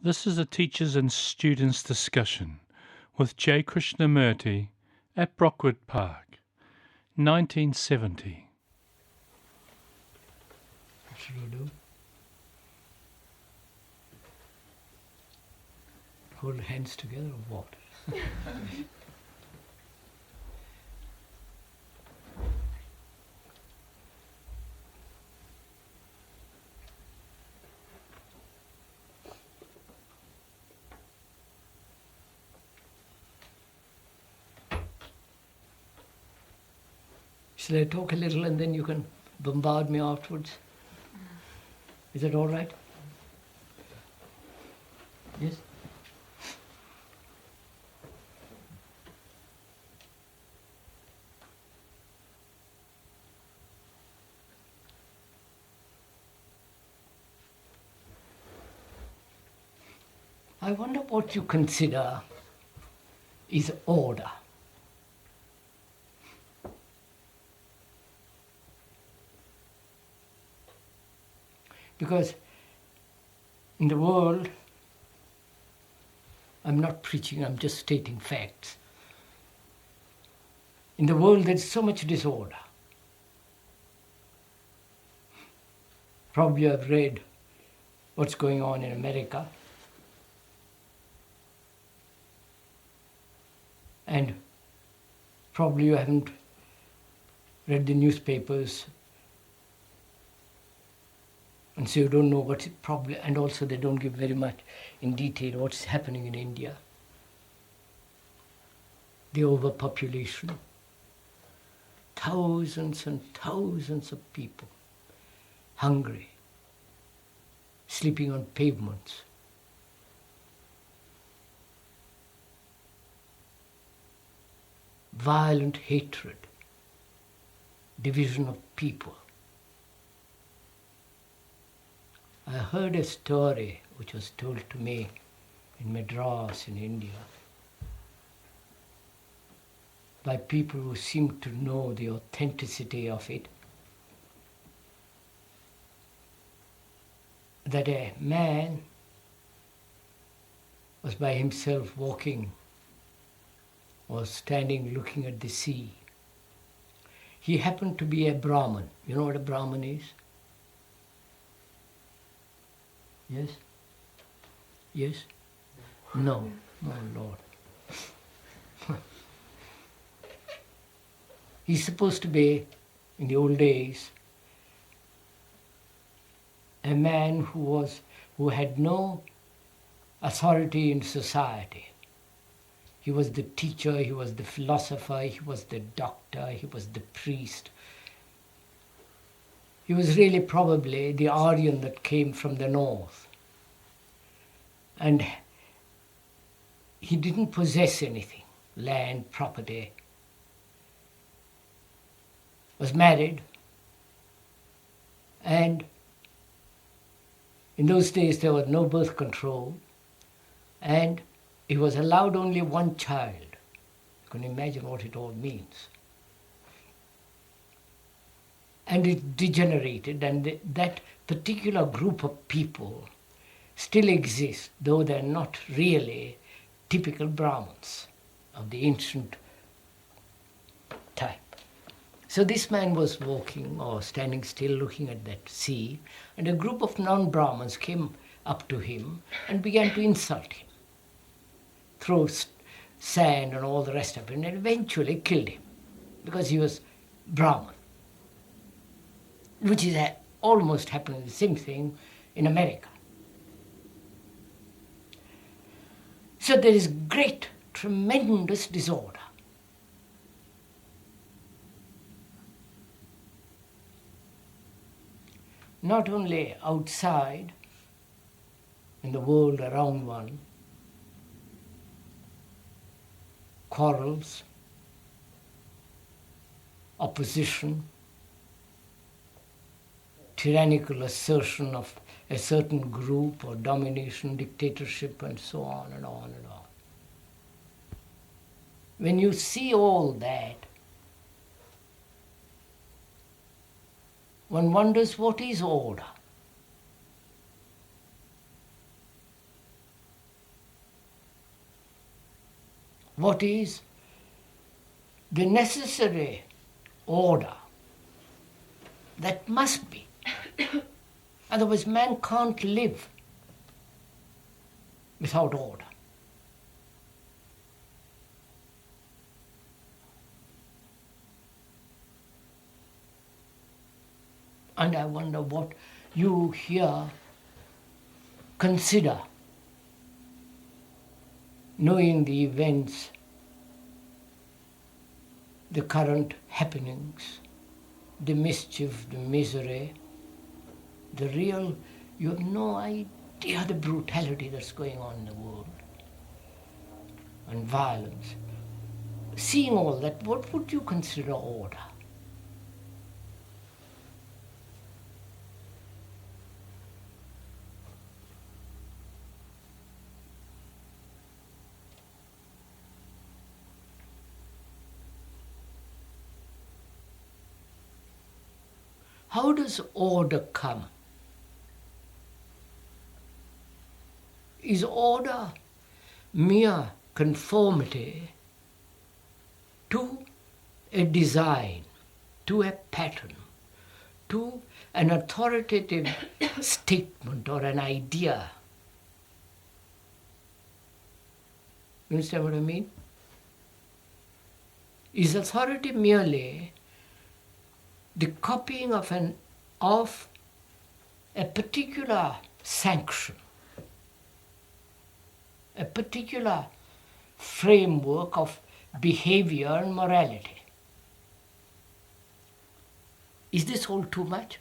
This is a teachers and students discussion with J. Krishnamurti at Brockwood Park, 1970. What should we do? Hold hands together or what? Shall I talk a little and then you can bombard me afterwards? Is that all right? Yes? I wonder what you consider is order. Because in the world, I'm not preaching, I'm just stating facts. In the world, there's so much disorder. Probably I've read what's going on in America. And probably you haven't read the newspapers, and so you don't know what's probably, and also they don't give very much in detail what's happening in India. The overpopulation, thousands and thousands of people, hungry, sleeping on pavements. Violent hatred, division of people. I heard a story which was told to me in Madras in India by people who seemed to know the authenticity of it, that a man was by himself walking or standing looking at the sea. He happened to be a Brahmin. You know what a Brahmin is? Yes? Yes? No. Oh, Lord. He's supposed to be, in the old days, a man who had no authority in society. He was the teacher, he was the philosopher, he was the doctor, he was the priest. He was really probably the Aryan that came from the north. And he didn't possess anything, land, property. Was married. And in those days there was no birth control. And he was allowed only one child. You can imagine what it all means. And it degenerated, and that particular group of people still exists, though they're not really typical Brahmins of the ancient type. So this man was walking or standing still looking at that sea, and a group of non-Brahmins came up to him and began to insult him, throw sand and all the rest of it, and eventually killed him because he was Brahmin. Which is almost happening, the same thing in America. So there is great, tremendous disorder. Not only outside, in the world around one, quarrels, opposition, tyrannical assertion of a certain group or domination, dictatorship, and so on and on and on. When you see all that, one wonders what is order. what is the necessary order that must be. Otherwise man can't live without order. And I wonder what you here consider, knowing the events, the current happenings, the mischief, the misery, the real, you have no idea the brutality that's going on in the world, and violence. Seeing all that, what would you consider order? How does order come? Is order mere conformity to a design, to a pattern, to an authoritative statement or an idea? You understand what I mean? Is authority merely the copying of a particular sanction, a particular framework of behavior and morality? Is this all too much?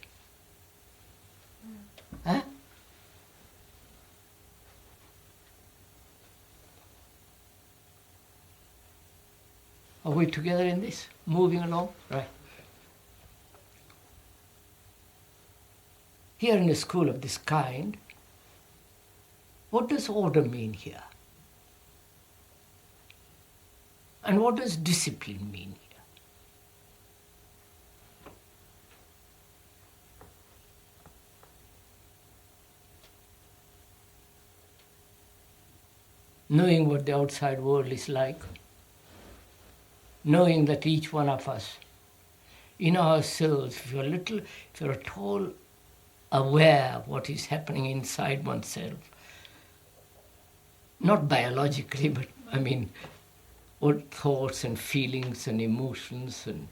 Huh? Are we together in this? Moving along? Right. Here in a school of this kind, what does order mean here? And what does discipline mean here? Knowing what the outside world is like, knowing that each one of us, in ourselves, if you're at all aware of what is happening inside oneself, not biologically, but I mean, what thoughts and feelings and emotions, and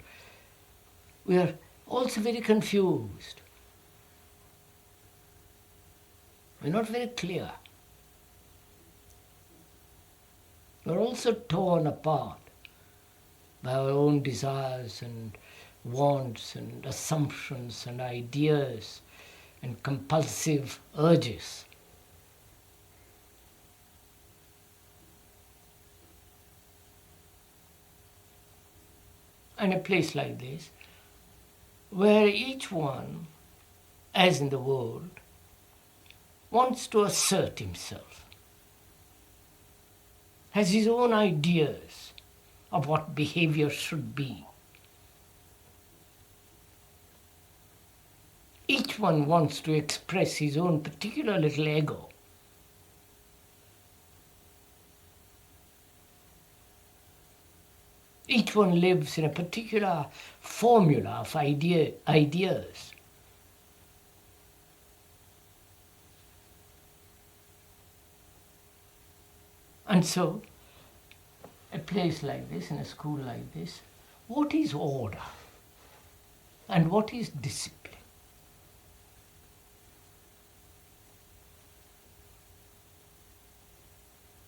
we are also very confused. We're not very clear. We're also torn apart by our own desires and wants and assumptions and ideas and compulsive urges. And a place like this, where each one, as in the world, wants to assert himself, has his own ideas of what behavior should be. Each one wants to express his own particular little ego. Each one lives in a particular formula of ideas. And so, a place like this, in a school like this, what is order? And what is discipline?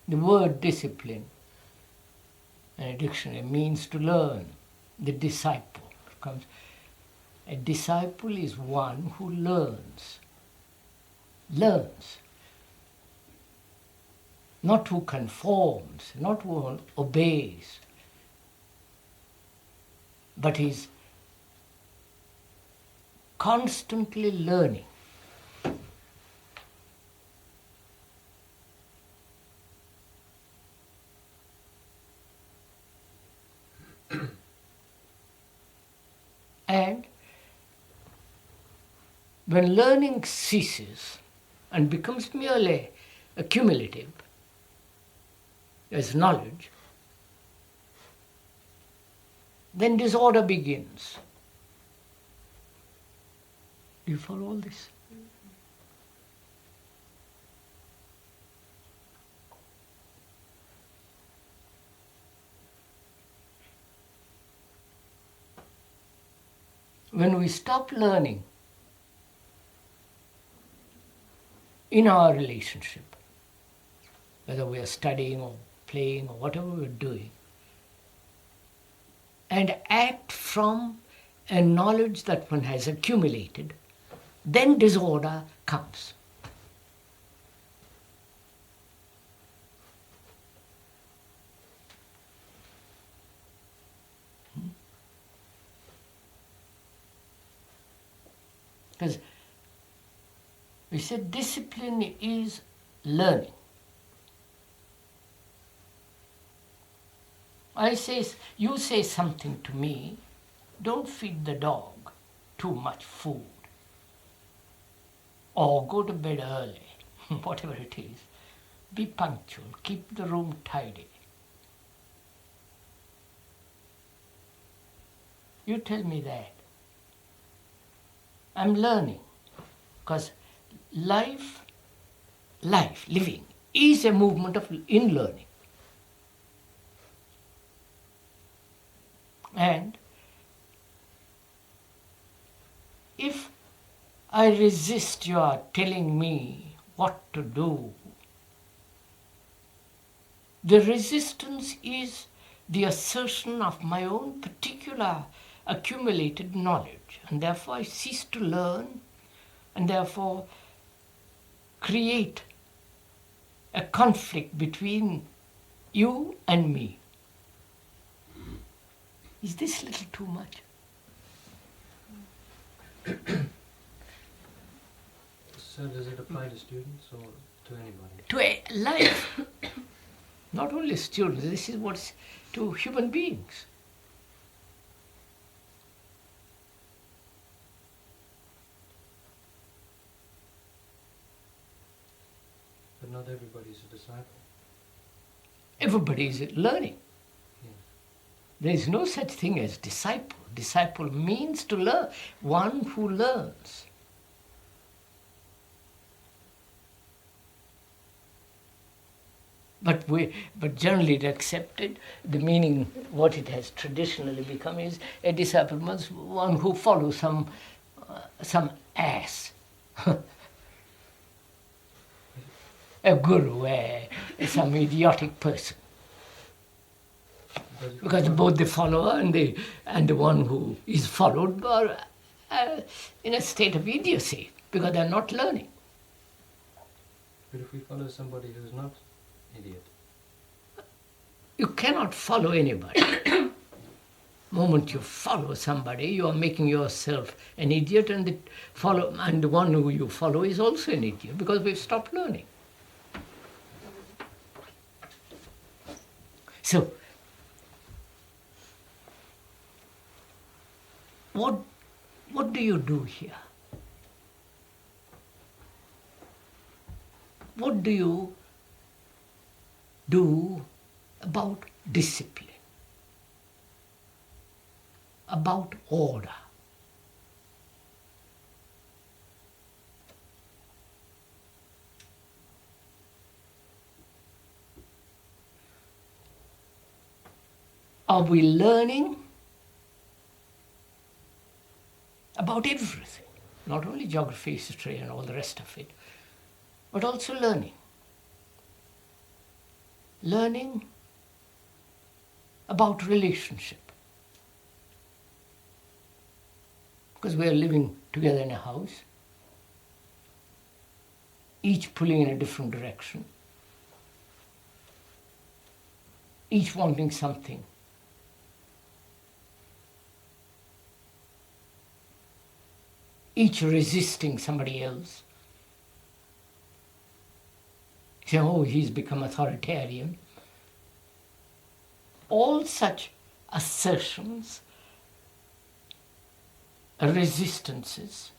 The word discipline in a dictionary means to learn. The disciple comes. A disciple is one who learns. Learns. Not who conforms, not who obeys, but is constantly learning. And when learning ceases and becomes merely accumulative as knowledge, then disorder begins. Do you follow all this? When we stop learning in our relationship, whether we are studying or playing or whatever we're doing, and act from a knowledge that one has accumulated, then disorder comes. Because we said discipline is learning. You say something to me, don't feed the dog too much food, or go to bed early, whatever it is. Be punctual, keep the room tidy. You tell me that. I'm learning, because living, is a movement in learning. And if I resist your telling me what to do, the resistance is the assertion of my own particular accumulated knowledge, and therefore I cease to learn, and therefore create a conflict between you and me. Is this a little too much? So does it apply to students or to anybody? To a life, not only students, this is what's to human beings. But not everybody's a disciple. Everybody is learning. Yes. There is no such thing as disciple. Disciple means to learn, one who learns. But generally it accepted, the meaning, what it has traditionally become is a disciple means one who follows some ass. A guru, some idiotic person. Because both the follower and the one who is followed are in a state of idiocy, because they are not learning. But if we follow somebody who's not idiot? You cannot follow anybody. Moment you follow somebody, you are making yourself an idiot, and the one who you follow is also an idiot, because we've stopped learning. So, what do you do here? What do you do about discipline, about order? Are we learning about everything? Not only geography, history and all the rest of it, but also learning. Learning about relationship. Because we are living together in a house, each pulling in a different direction, each wanting something. Each resisting somebody else. Say, oh, he's become authoritarian. All such assertions, resistances,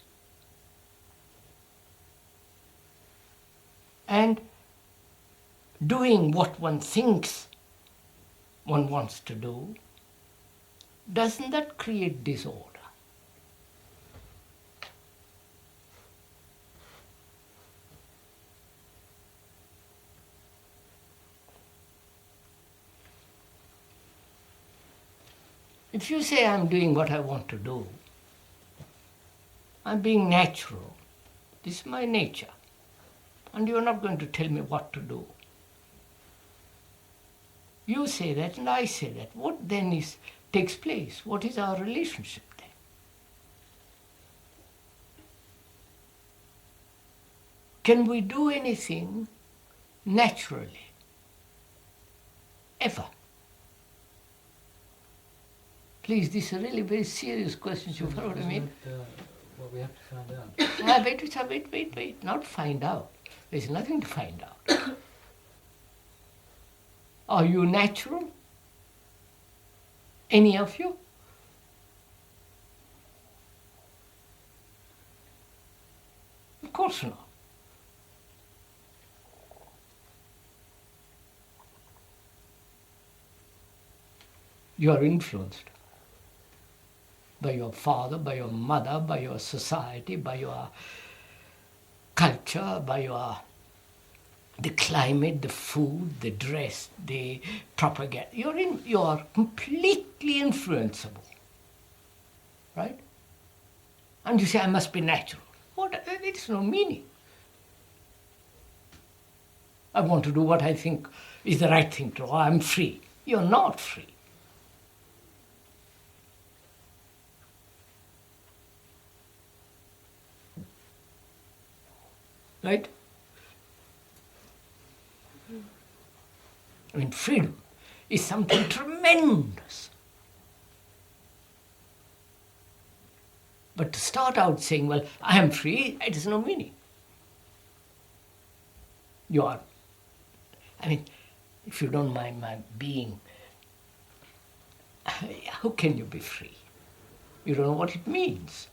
and doing what one thinks one wants to do, doesn't that create disorder? If you say I'm doing what I want to do, I'm being natural, this is my nature, and you're not going to tell me what to do. You say that and I say that. What then takes place? What is our relationship then? Can we do anything naturally? Ever? Please, these are really very serious questions, you follow what I mean? What we have to find out. Wait. Not find out. There's nothing to find out. Are you natural? Any of you? Of course not. You are influenced by your father, by your mother, by your society, by your culture, by the climate, the food, the dress, the propaganda. You are completely influenceable, right? And you say, I must be natural. What? It is no meaning. I want to do what I think is the right thing to do. I'm free. You're not free. Right? I mean, freedom is something tremendous. But to start out saying, well, I am free, it has no meaning. You are, I mean, if you don't mind my being, how can you be free? You don't know what it means.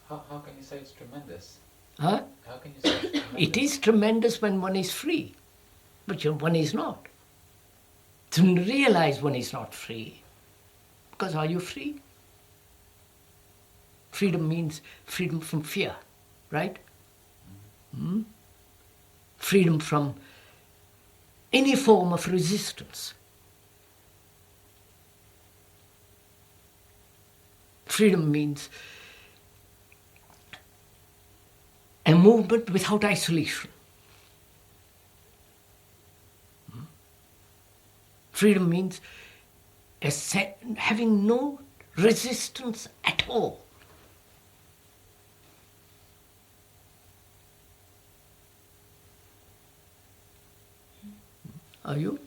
How can you say it's tremendous? Huh? How can you say it's tremendous? It is tremendous when one is free, but one is not. To realize one is not free, because are you free? Freedom means freedom from fear, right? Hmm? Freedom from any form of resistance. Freedom means a movement without isolation. Freedom means having no resistance at all. Are you?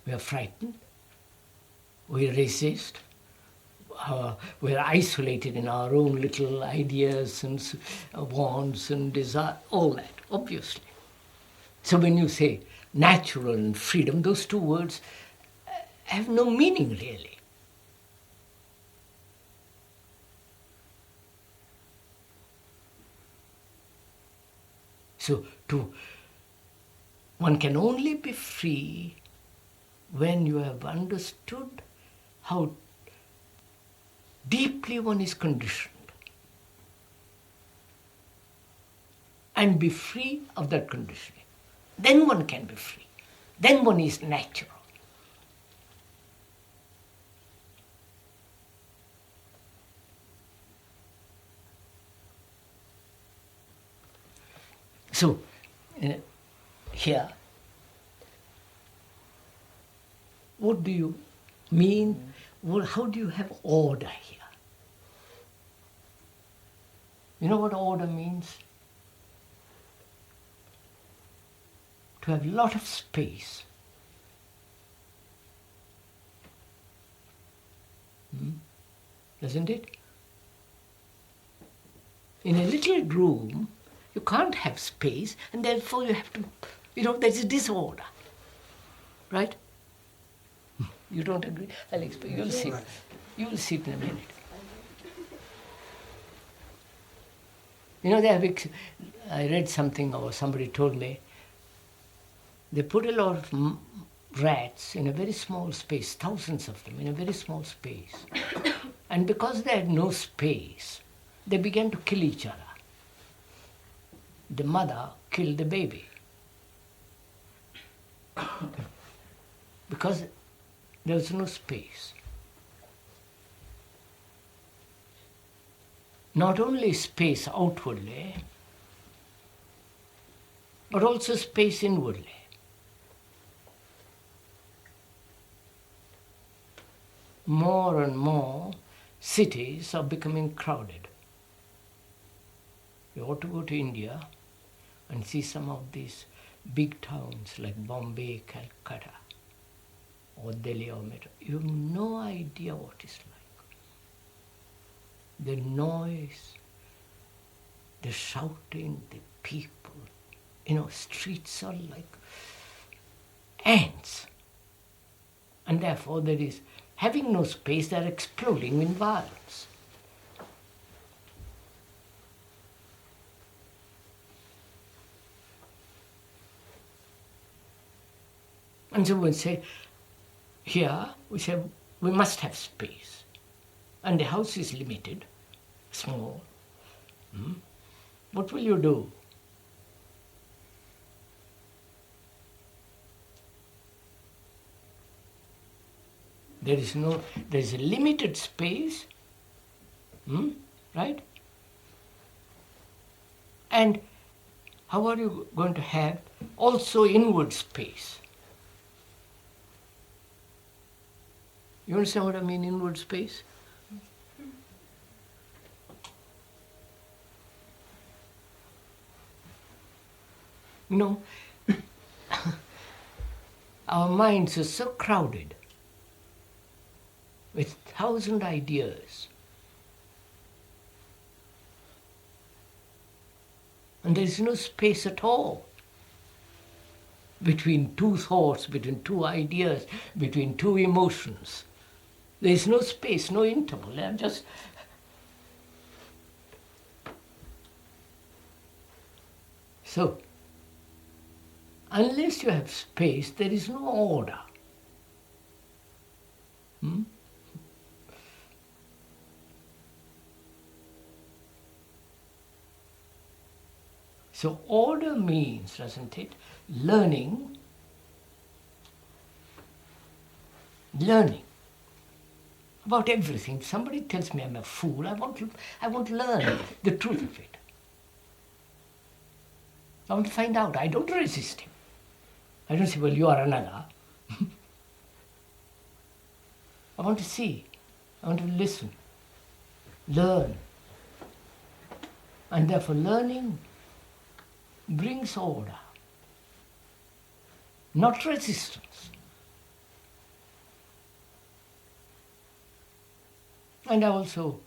We are frightened. We resist. We're isolated in our own little ideas and wants and desire, all that, obviously. So when you say natural and freedom, those two words have no meaning really. So one can only be free when you have understood how deeply one is conditioned, and be free of that conditioning. Then one can be free. Then one is natural. So, here, what do you mean? Well, how do you have order here? You know what order means? To have a lot of space. Doesn't it? In a little room, you can't have space, and therefore you have to, there's a disorder. Right? You don't agree? I'll explain. You'll see. You'll see it in a minute. You know, I read something or somebody told me, they put a lot of rats in a very small space, thousands of them in a very small space. And because they had no space, they began to kill each other. The mother killed the baby. Because there was no space. Not only space outwardly, but also space inwardly. More and more cities are becoming crowded. You ought to go to India and see some of these big towns like Bombay, Calcutta, or Delhi or Metro. You have no idea what it's like. The noise, the shouting, the people. You know, streets are like ants. And therefore there is, having no space, they are exploding in violence. And so we say, here, we say, we must have space. And the house is limited, small. What will you do? There is a limited space, right? And how are you going to have also inward space? You understand what I mean, inward space? You know, our minds are so crowded with 1,000 ideas. And there is no space at all between two thoughts, between two ideas, between two emotions. There is no space, no interval. They are just so. Unless you have space, there is no order. So order means, doesn't it, learning about everything. Somebody tells me I'm a fool, I want to learn the truth of it. I want to find out. I don't resist him. I don't say, well, you are another. I want to see. I want to listen. Learn. And therefore learning brings order, not resistance. And I also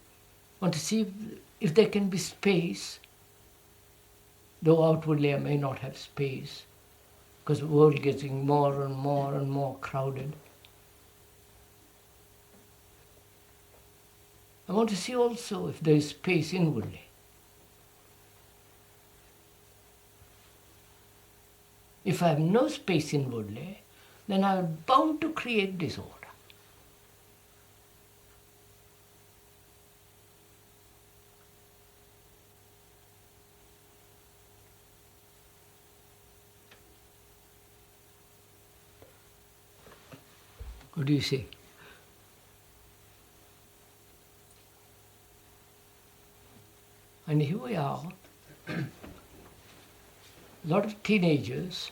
want to see if there can be space, though outwardly I may not have space, because the world is getting more and more and more crowded. I want to see also if there is space inwardly. If I have no space inwardly, then I am bound to create disorder. What do you say? And here we are, a lot of teenagers,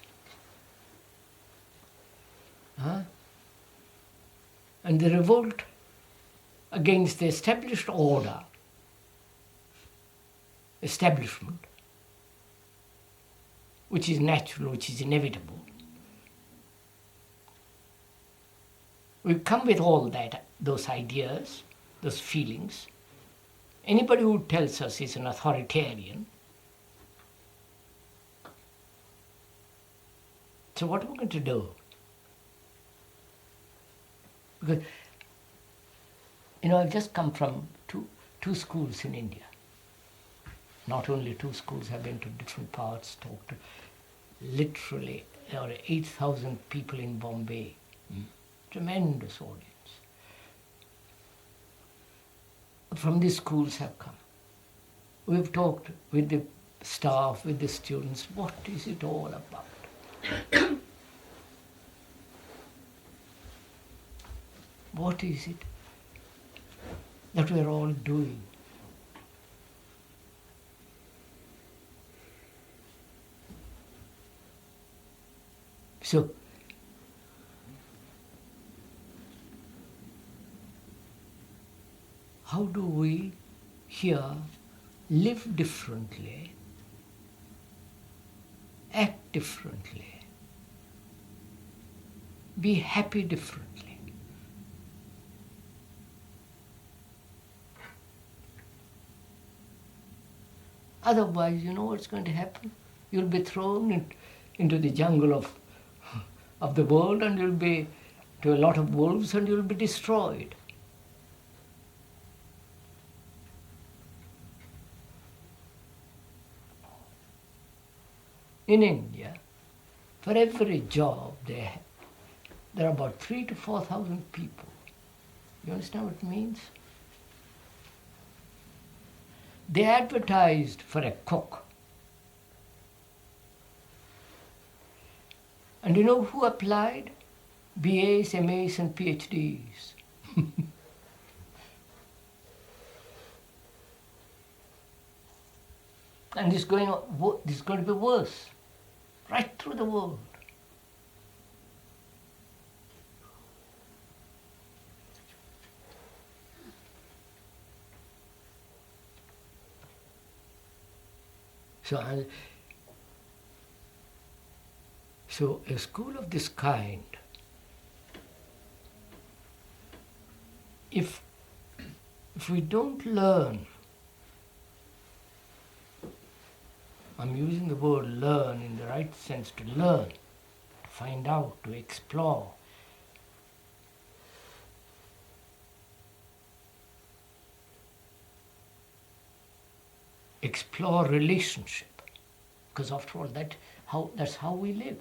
and the revolt against the established order, establishment, which is natural, which is inevitable. We come with all that, those ideas, those feelings. Anybody who tells us is an authoritarian. So what are we going to do? Because, I've just come from two schools in India. not only 2 schools, have been to different parts, talked to literally there are 8,000 people in Bombay. Tremendous audience. From these schools have come. We've talked with the staff, with the students, what is it all about? What is it that we're all doing? So, how do we here live differently, act differently, be happy differently? Otherwise, you know what's going to happen? You'll be thrown into the jungle of the world, and you'll be to a lot of wolves, and you'll be destroyed. In India, for every job there are about 3,000 to 4,000 people. You understand what it means? They advertised for a cook. And you know who applied? BAs, MAs and PhDs. And this is going to be worse, right through the world. So a school of this kind, if we don't learn, I'm using the word learn in the right sense, to learn, to find out, to explore. Explore relationship, because after all that's how we live.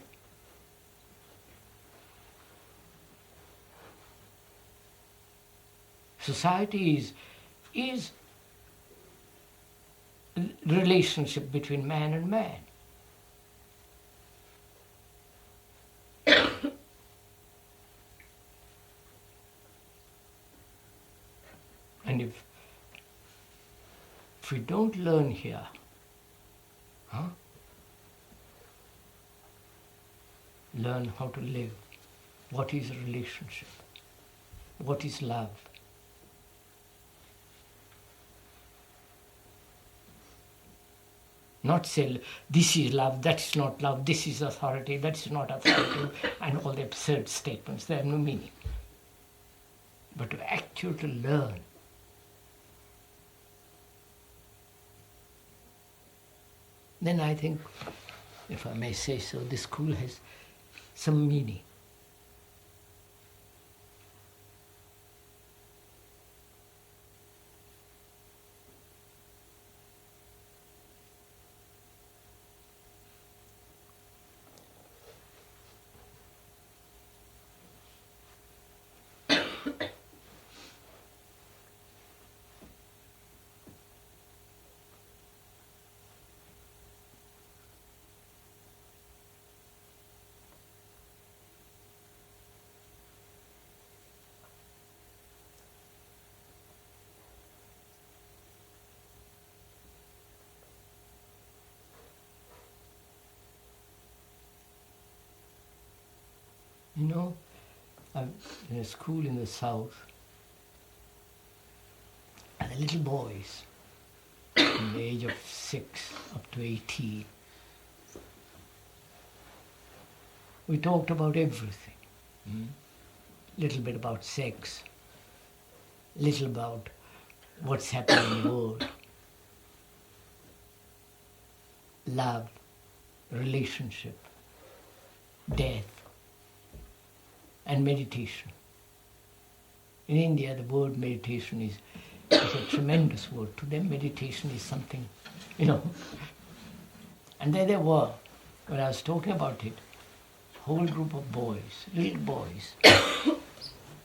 Society is relationship between man and man. And if we don't learn here, learn how to live, what is a relationship, what is love, not say this is love, that is not love, this is authority, that is not authority, and all the absurd statements, they have no meaning. But to actually learn. Then I think, if I may say so, this school has some meaning. You know, I'm in a school in the south, and the little boys, from the age of 6 up to 18, we talked about everything. Little bit about sex, little about what's happening in the world, love, relationship, death, and meditation. In India, the word meditation is It's a tremendous word. To them, meditation is something, you know. And there they were, when I was talking about it, whole group of boys, little boys.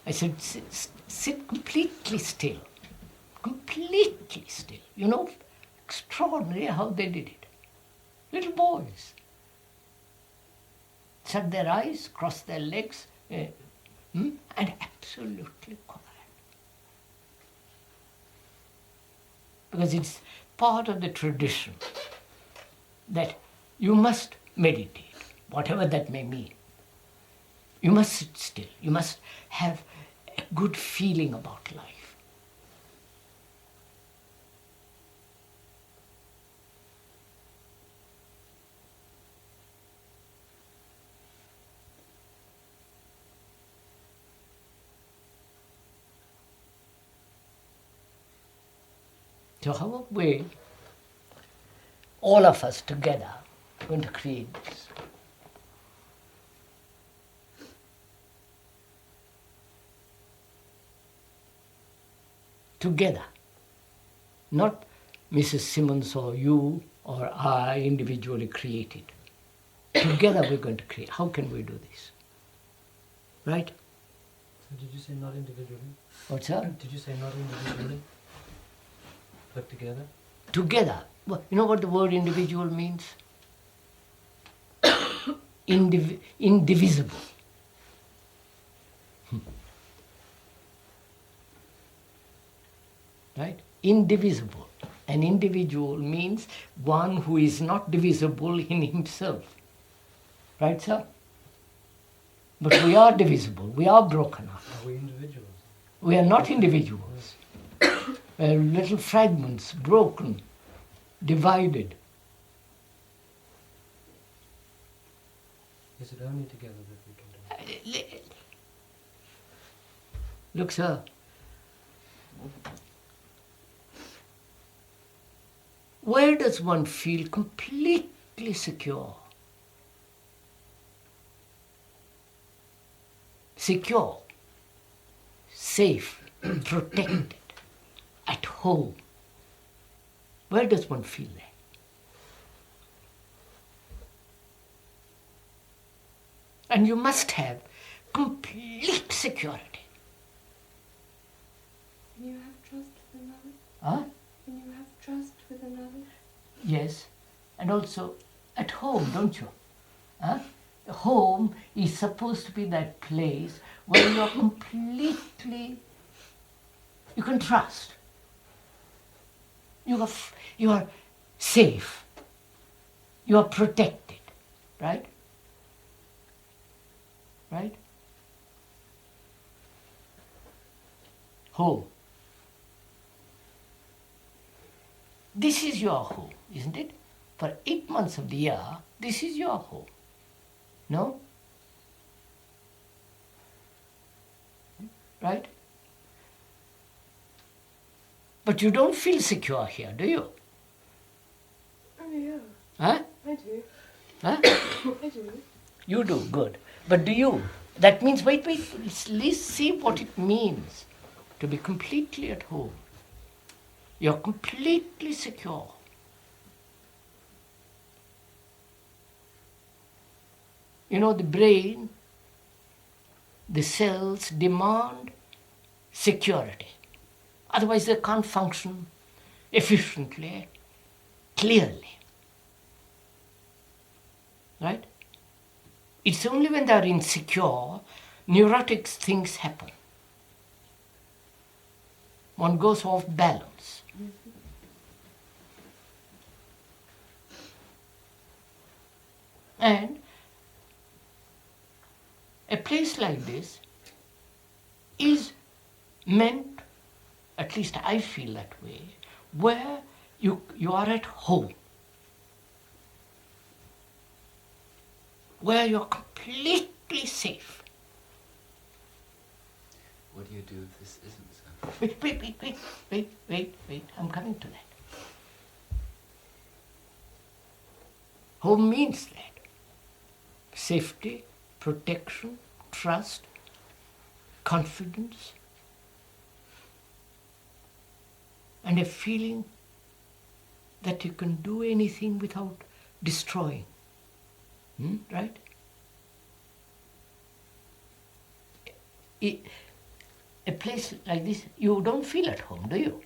I said, sit completely still. Completely still. You know, extraordinary how they did it. Little boys. Shut their eyes, cross their legs, and absolutely quiet. Because it's part of the tradition that you must meditate, whatever that may mean. You must sit still. You must have a good feeling about life. So how are we, all of us together, going to create this? Together. Not Mrs. Simmons or you or I individually created. Together we're going to create. How can we do this? Right? So did you say not individually? What's that? Did you say not individually? But together? Together. Well, you know what the word individual means? Indivisible. Right? Indivisible. An individual means one who is not divisible in himself. Right, sir? But we are divisible. We are broken up. Are we individuals? We are not individuals. We are little fragments, broken, divided. Is it only together that we can do it? Look, sir. Where does one feel completely secure? Secure, safe, protected, at home. Where does one feel that? And you must have complete security. Can you have trust with another? Huh? Can you have trust with another? Yes. And also at home, don't you? Huh? Home is supposed to be that place where you are completely, you can trust. You are safe. You are protected. Right? Right? Home. This is your home, isn't it? For 8 months of the year, this is your home. No? Right? But you don't feel secure here, do you? Oh yeah, Huh? I do. Huh? I do. You do, good. But do you? That means, wait, let's see what it means to be completely at home. You're completely secure. You know, the brain, the cells demand security. Otherwise they can't function efficiently, clearly. Right? It's only when they are insecure, neurotic things happen. One goes off balance. And a place like this is meant, at least I feel that way, where you are at home, where you're completely safe. What do you do if this isn't so? Wait, I'm coming to that. Home means that. Safety, protection, trust, confidence. and a feeling that you can do anything without destroying. Right? A place like this, you don't feel at home, do you?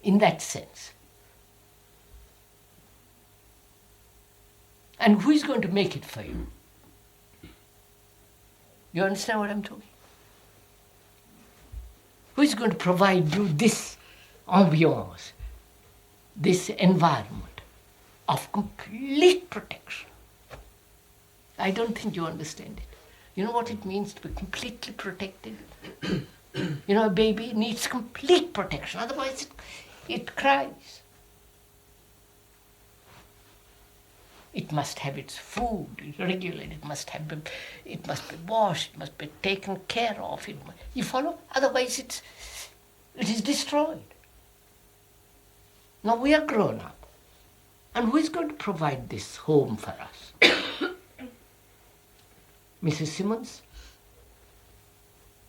In that sense. And who is going to make it for you? You understand what I'm talking? Who is going to provide you this ambiance, this environment of complete protection? I don't think you understand it. You know what it means to be completely protected? You know, a baby needs complete protection, otherwise it cries. It must have its food regulated, it must be washed, it must be taken care of. You follow? Otherwise it is destroyed. Now we are grown up. And who is going to provide this home for us? Mrs. Simmons?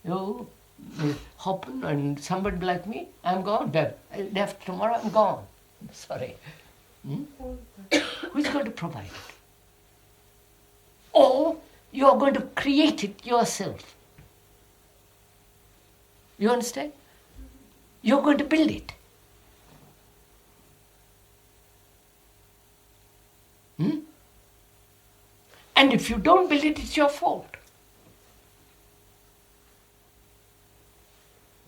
You, Ms. Hoppen, and somebody like me? I'm gone. After tomorrow I'm gone. Sorry. Who is going to provide it? Or you are going to create it yourself. You understand? You're going to build it. And if you don't build it, it's your fault.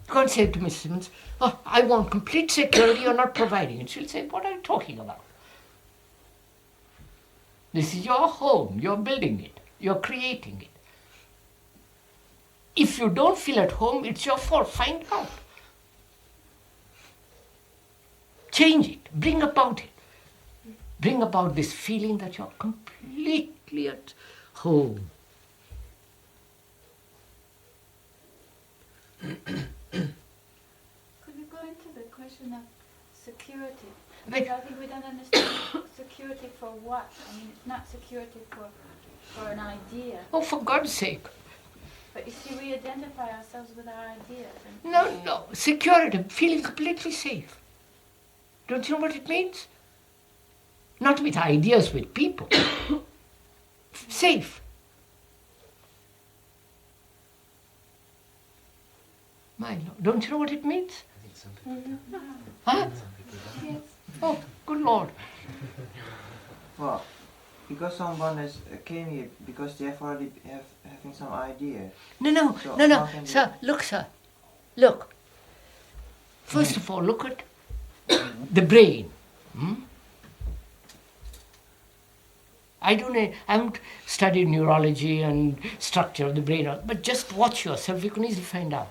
You can't say to Miss Simmons, "Oh, I want complete security, you're not providing it." She'll say, "What are you talking about? This is your home, you're building it, you're creating it. If you don't feel at home, it's your fault. Find out. Change it, bring about it. Bring about this feeling that you're completely at home." Could we go into the question of security? Wait. Because I think we don't understand security for what. I mean, it's not security for an idea. Oh, for God's sake. But you see, we identify ourselves with our ideas. And No. Security, feeling completely safe. Don't you know what it means? Not with ideas, with people. Safe. My Lord, don't you know what it means? I think some people don't. Huh? Some people don't. yes. Oh, good Lord. Well, because someone has came here because they have already having some idea. No, So no, how can sir, look, sir. Look. First of all, look at the brain. I haven't studied neurology and structure of the brain, but just watch yourself, you can easily find out.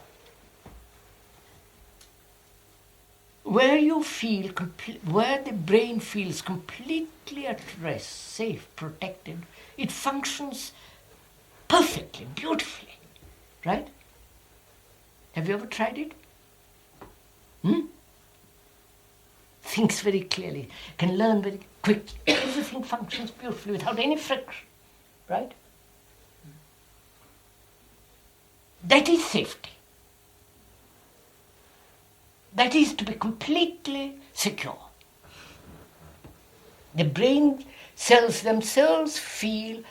Where where the brain feels completely at rest, safe, protected, it functions perfectly, beautifully, right? Have you ever tried it? Thinks very clearly, can learn very quickly. Everything functions beautifully without any friction, right? That is safety. That is to be completely secure. The brain cells themselves feel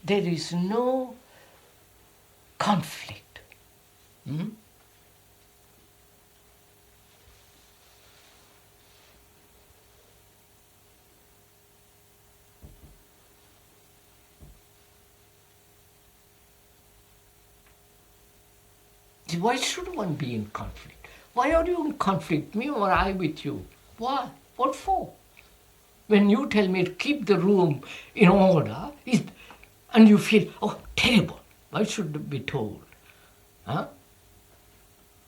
there is no conflict. Why should one be in conflict? Why are you in conflict, me or I with you? Why? What for? When you tell me to keep the room in order, and you feel, oh, terrible, why should it be told? Huh?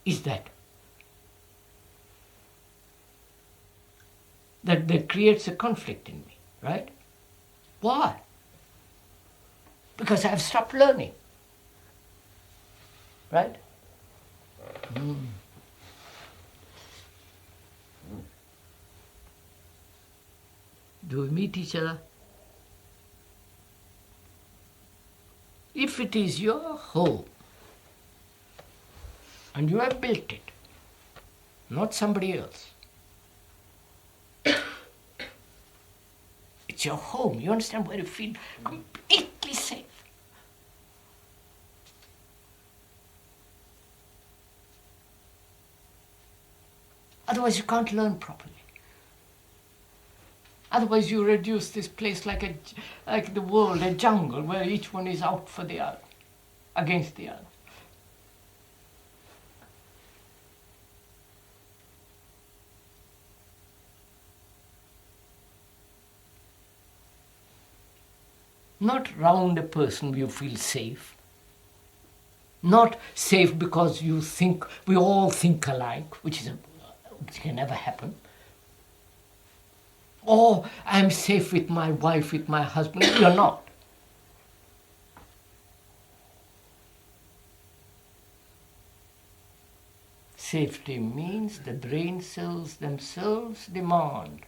Is that creates a conflict in me, right? Why? Because I've stopped learning, right? Do we meet each other? If it is your home and you have built it, not somebody else, your home. You understand, where you feel completely safe. Otherwise you can't learn properly. Otherwise you reduce this place like the world, a jungle where each one is out for the other, against the other. Not round a person you feel safe. Not safe because you think, we all think alike, which can never happen. Or I'm safe with my wife, with my husband. You're not. Safety means the brain cells themselves demand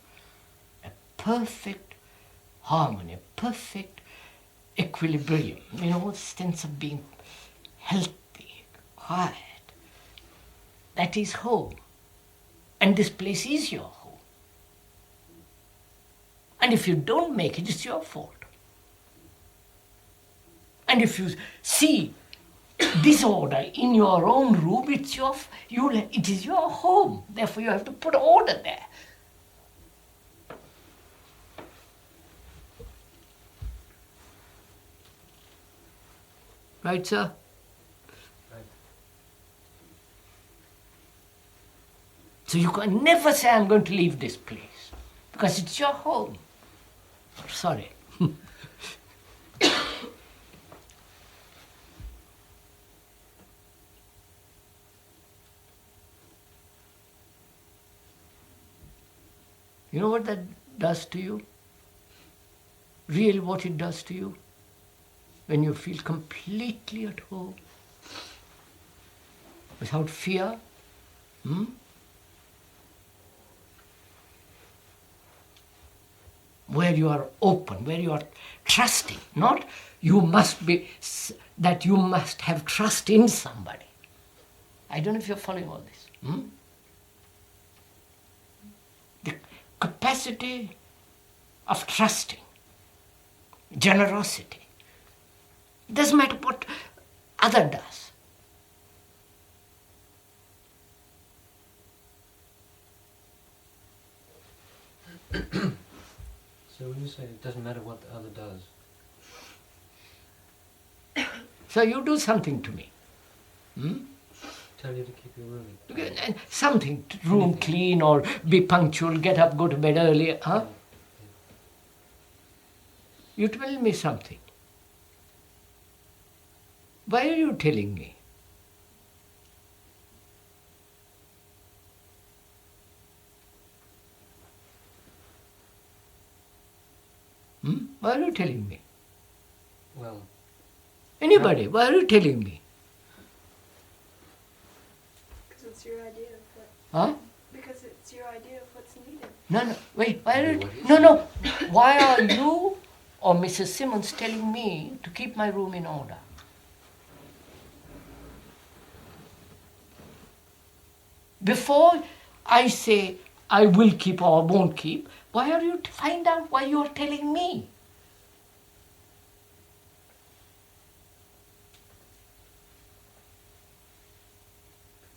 a perfect harmony, a perfect equilibrium, sense of being healthy, quiet. That is home. And this place is your home. And if you don't make it, it's your fault. And if you see disorder in your own room, it is your home. Therefore you have to put order there. Right, sir? Right. So you can never say, I'm going to leave this place, because it's your home. Sorry. You know what that does to you? Really what it does to you? When you feel completely at home, without fear, where you are open, where you are trusting, not you must have trust in somebody. I don't know if you're following all this. The capacity of trusting, generosity. It doesn't matter what other does. So when you say it doesn't matter what the other does, So you do something to me. tell you to keep your room. Something, room clean or be punctual, get up, go to bed early. Huh? You tell me something. Why are you telling me? Why are you telling me? Well, Anybody, why are you telling me? Because it's your idea of what. Huh? Because it's your idea of what's needed. No, wait, why are you... What is No. Why are you or Mrs. Simmons telling me to keep my room in order? Before I say I will keep or won't keep, why are you to find out why you are telling me?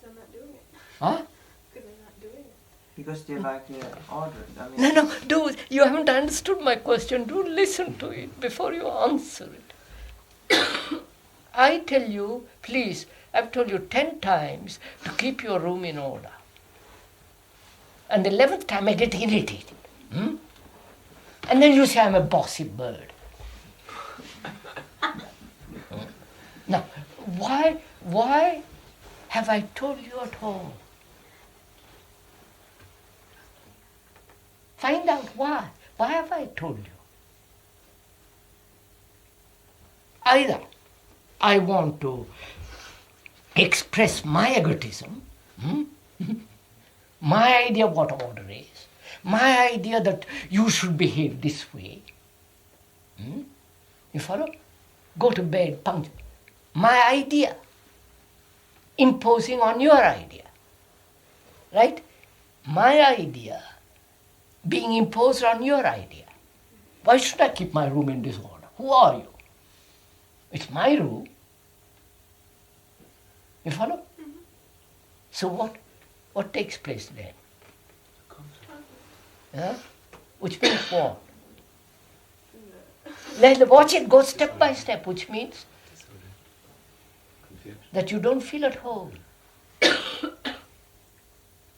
Because I'm not doing it. Huh? Because I'm not doing it. Because they like order. No, do you haven't understood my question. Do listen to it before you answer it. I tell you, please, I've told you 10 times to keep your room in order. And the 11th time I get irritated. And then you say I'm a bossy bird. Now, why have I told you at all? Find out why. Why have I told you? Either I want to express my egotism, my idea of what order is, my idea that you should behave this way. You follow? Go to bed, punctual. My idea, imposing on your idea. Right? My idea being imposed on your idea. Why should I keep my room in disorder? Who are you? It's my room. You follow? So what takes place then? Huh? Which means what? Let's watch it go step by step, which means Disorder. Confusion. that you don't feel at home.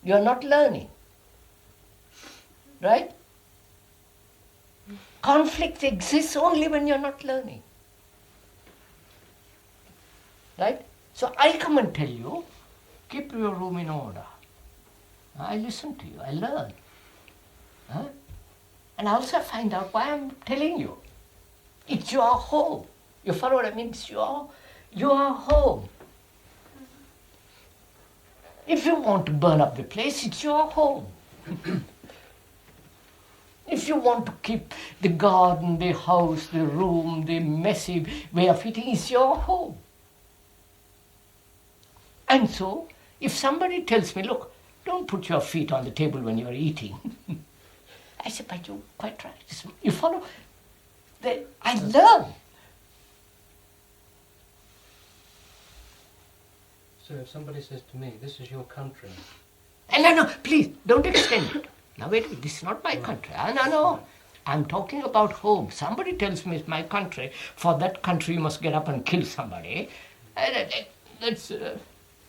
You're not learning. Right? Conflict exists only when you're not learning. Right? So I come and tell you, keep your room in order. I listen to you, I learn. Huh? And I also find out why I'm telling you. It's your home. You follow what I mean? It's your home. If you want to burn up the place, it's your home. If you want to keep the garden, the house, the room, the messy way of eating, it's your home. And so, if somebody tells me, look, don't put your feet on the table when you're eating, I say, but you're quite right. You follow? I learn. So if somebody says to me, this is your country, And no, please, don't extend it. Now wait a minute, this is not my country. No. I'm talking about home. Somebody tells me it's my country. For that country you must get up and kill somebody. That's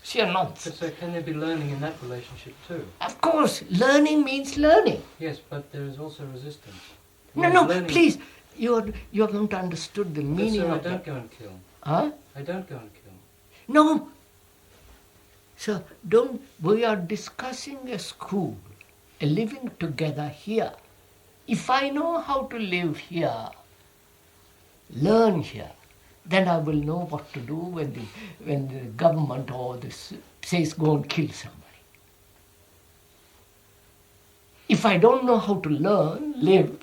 sheer nonsense. so can there be learning in that relationship too? Of course, learning means learning. Yes, but there is also resistance. No, Learning- please. You haven't understood the But meaning sir, I of don't that. go and kill. Huh? I don't go and kill. No. So we are discussing a school, a living together here. If I know how to live here, learn here, then I will know what to do when the government or this says go and kill somebody. If I don't know how to learn, live,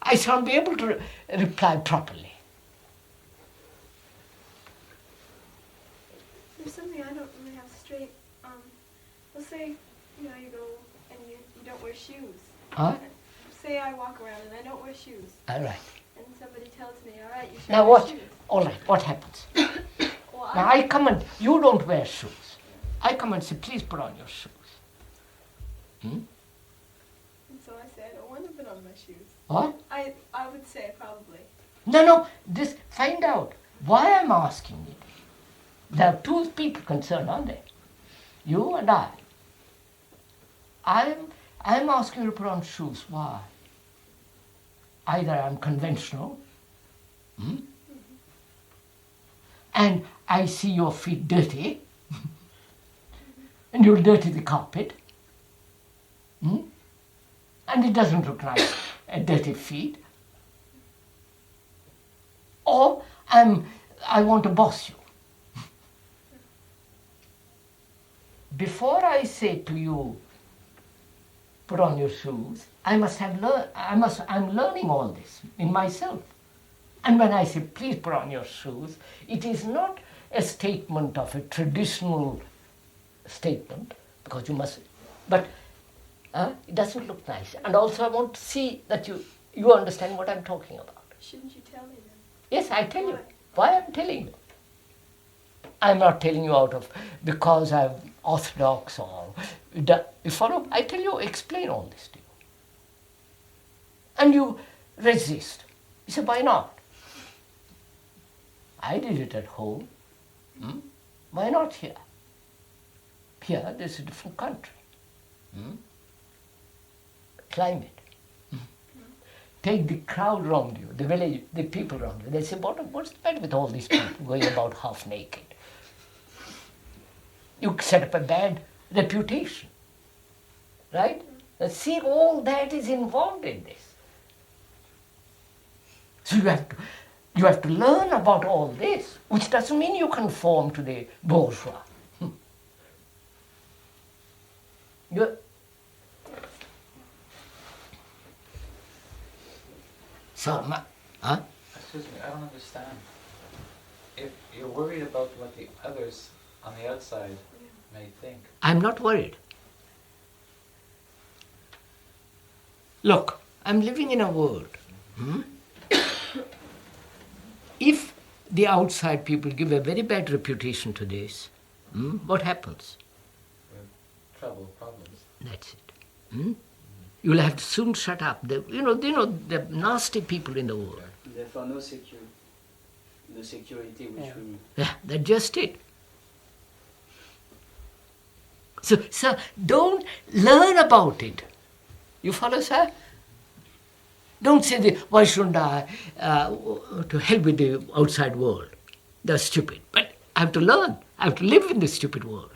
I shan't be able to reply properly. There's something I don't really have straight. Let's say, you go and you don't wear shoes. Huh? Say I walk around and I don't wear shoes. All right. And somebody tells me, all right, you should Now wear what? shoes. All right, what happens? Well, Now I come and, you don't wear shoes. I come and say, please put on your shoes. And so I say, I don't want to put on my shoes. What? I would say probably. No, find out why I'm asking it. There are two people concerned, aren't there? You and I. I'm asking you to put on shoes. Why? Either I'm conventional, and I see your feet dirty, and you'll dirty the carpet, and it doesn't look nice, dirty feet. Or I want to boss you. Before I say to you, put on your shoes, I'm learning all this in myself. And when I say, please put on your shoes, it is not a statement of a traditional statement, because you must, but it doesn't look nice. And also I want to see that you understand what I'm talking about. Shouldn't you tell me then? Yes, I tell you. Why I'm telling you? I'm not telling you because I'm orthodox or you follow. I tell you, explain all this to you, and you resist. You say, why not? I did it at home. Why not here? Here, there's a different country. Climate. Take the crowd around you, the village, the people around you. They say, what's the matter with all these people going about half naked? You set up a bad reputation, right? See, all that is involved in this. So you have to learn about all this, which doesn't mean you conform to the bourgeois. Excuse me, I don't understand. If you're worried about what the others on the outside may think. I'm not worried. Look, I'm living in a world If the outside people give a very bad reputation to this, what happens? Trouble, problems. That's it. You'll have to soon shut up. The nasty people in the world. Therefore, no security which we... Yeah, that's just it. So don't learn about it. You follow, sir? Don't say, why shouldn't I, to hell with the outside world. They're stupid. But I have to learn. I have to live in this stupid world.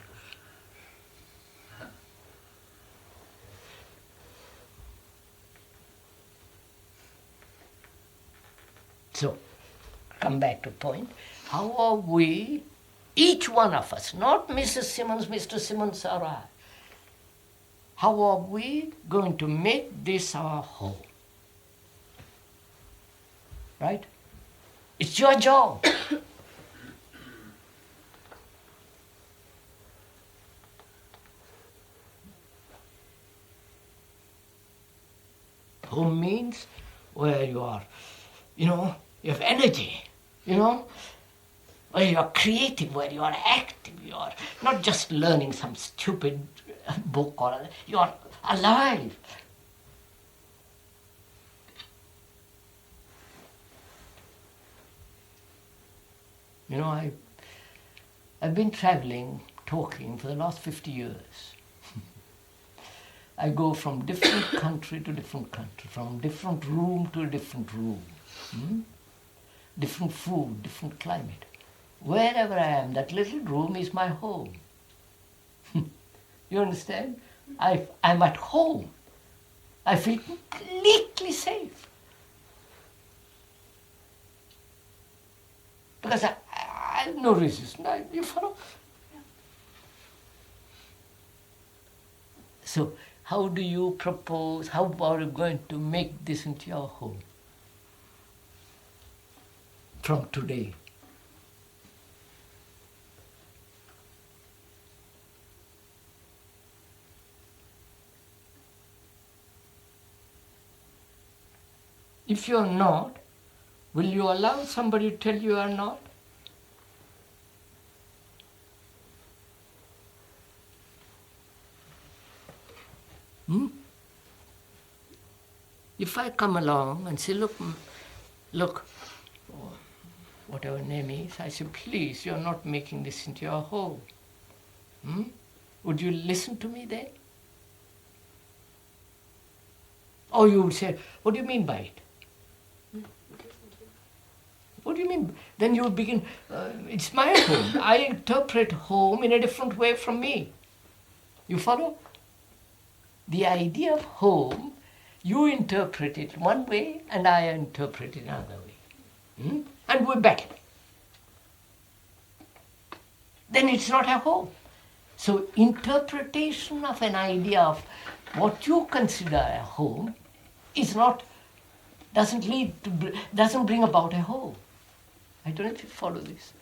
So, come back to point. How are we, each one of us, not Mrs. Simmons, Mr. Simmons or I, how are we going to make this our home? Right? It's your job. Home means where you are, you have energy, where you are creative, where you are active, you are not just learning some stupid book or you are alive. I've been traveling, talking for the last 50 years. I go from different country to different country, from different room to different room. Different food, different climate. Wherever I am, that little room is my home. You understand? I'm at home. I feel completely safe. Because I have no resistance. You follow? So, how do you propose, how are you going to make this into your home? From today. If you are not, will you allow somebody to tell you are not? If I come along and say, look, whatever name is, I say, please, you're not making this into your home. Would you listen to me then? Or you would say, what do you mean by it? What do you mean? Then you would begin, it's my home. I interpret home in a different way from me. You follow? The idea of home, you interpret it one way and I interpret it another way. And we battle. Then it's not a home. So interpretation of an idea of what you consider a home doesn't bring about a home. I don't know if you follow this.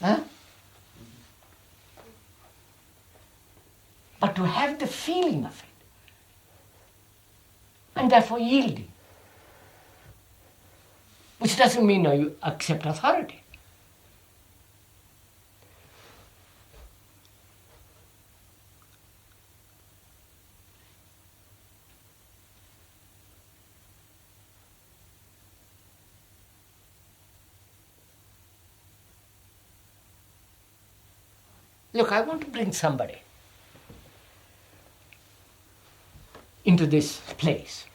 Huh? But to have the feeling of it, and therefore yielding, which doesn't mean you accept authority. Look, I want to bring somebody into this place.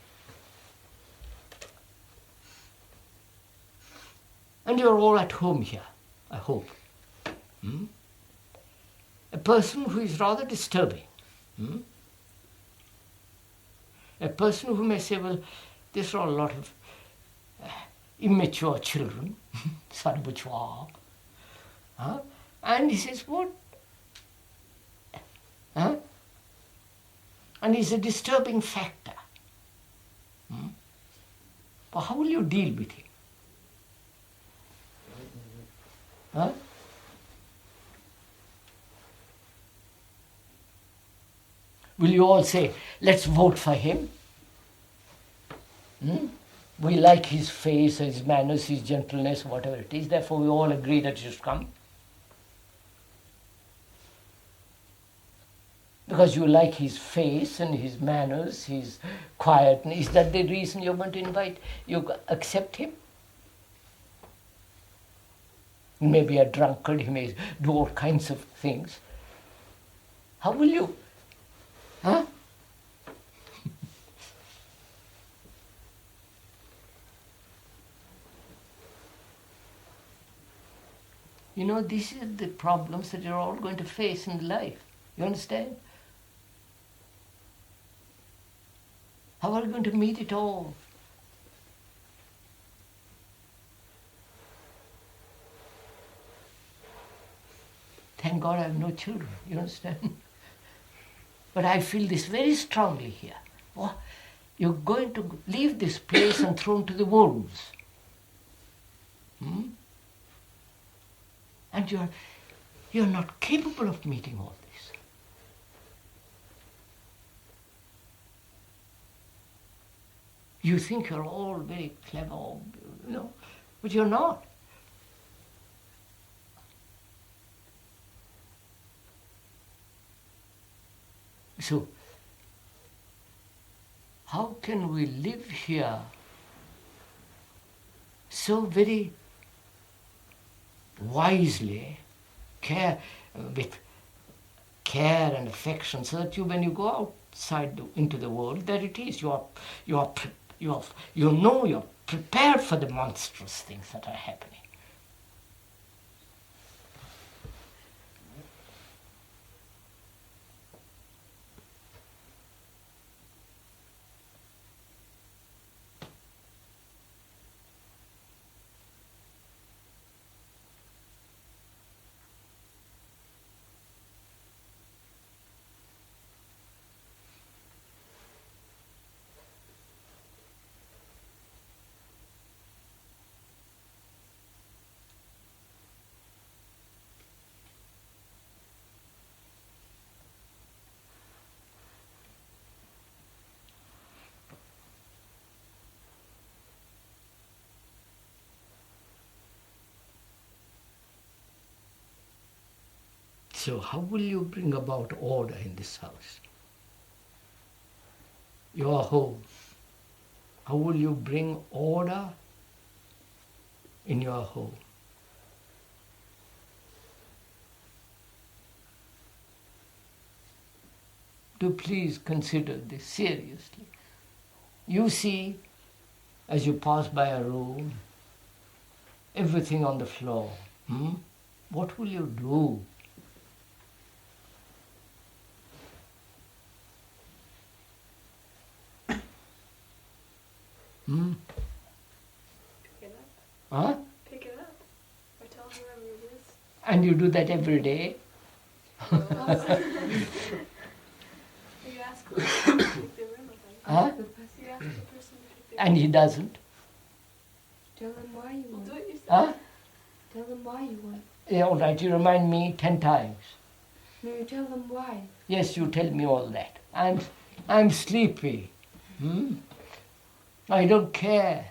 And you're all at home here, I hope. A person who is rather disturbing. A person who may say, well, these are a lot of immature children, sarbuchwa. And he says, what? And it's a disturbing factor. But how will you deal with him? Will you all say, let's vote for him? We like his face, his manners, his gentleness, whatever it is. Therefore, we all agree that he should come. Because you like his face and his manners, his quietness. Is that the reason you're going to invite? You accept him? He may be a drunkard, he may do all kinds of things. How will you? Huh? You know, these are the problems that you're all going to face in life. You understand? How are you going to meet it all? Thank God I have no children, you understand? But I feel this very strongly here. Oh, you're going to leave this place and thrown to the wolves. And you're not capable of meeting all this. You think you're all very clever, you know, but you're not. So, how can we live here so very wisely, with care and affection, so that when you go outside into the world, there it is. You're prepared for the monstrous things that are happening. So how will you bring about order in this house? Your home. How will you bring order in your home? Do please consider this seriously. You see, as you pass by a room, everything on the floor. What will you do? Pick it up. Huh? Pick it up. Or tell whoever it is. And you do that every day? You ask the person to pick the room up. Huh? You ask the person to pick the And he doesn't? Tell them why you Well, want. do it yourself. Huh? Tell them why you want. Yeah, all right, you remind me 10 times. No, you tell them why. Yes, you tell me all that. I'm sleepy. I don't care.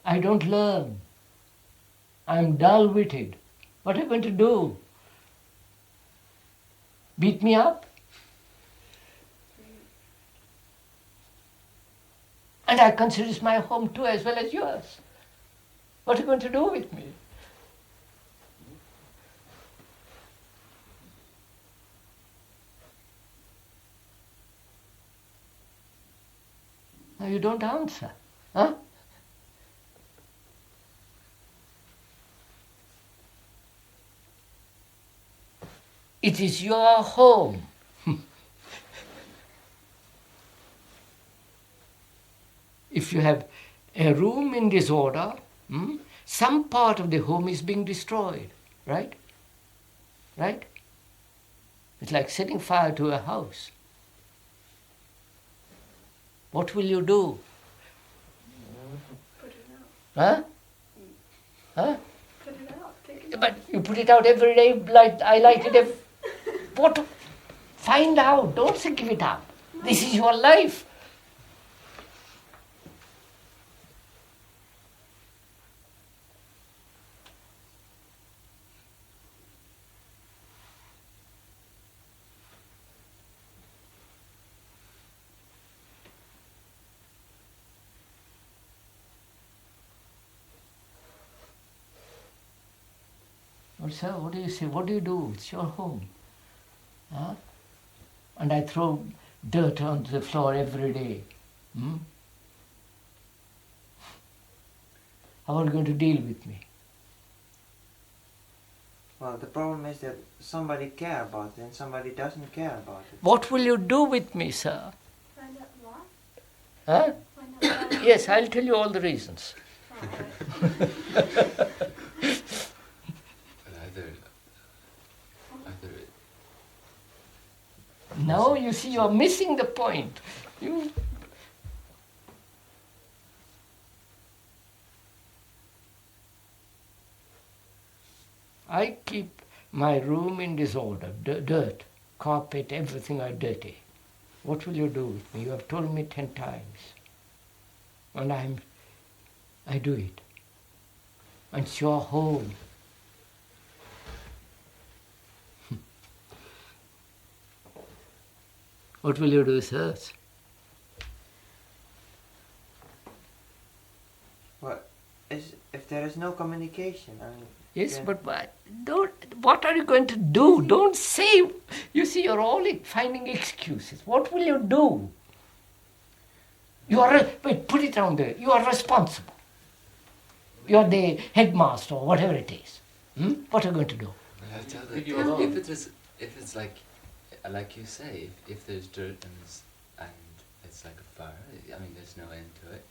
I don't learn. I'm dull-witted. What are you going to do? Beat me up? And I consider this my home too, as well as yours. What are you going to do with me? Now you don't answer. Huh? It is your home. If you have a room in disorder, some part of the home is being destroyed, right? Right? It's like setting fire to a house. What will you do? Put it out. Huh? Huh? Put it out. Take it out. But you put it out every day, like I light it every... What? Find out. Don't say give it up. This is your life. Well, sir, what do you say? What do you do? It's your home. Huh? And I throw dirt onto the floor every day. Hmm? How are you going to deal with me? Well, the problem is that somebody care about it and somebody doesn't care about it. What will you do with me, sir? Find out why. Huh? Find out why. Yes, I'll tell you all the reasons. Alright. Either No, you see, you're missing the point. You... I keep my room in disorder, dirt, carpet, everything are dirty. What will you do with me? You have told me 10 times. And I do it. And it's your home. What will you do, sir? Well, if there is no communication, I mean... Yes, then- but what are you going to do? Don't say. You see, you're all finding excuses. What will you do? Wait, put it down there. You are responsible. You are the headmaster or whatever it is. What are you going to do? I tell Leave you them, alone. if it's like you say, if there's dirt and it's like a fire, I mean, there's no end to it,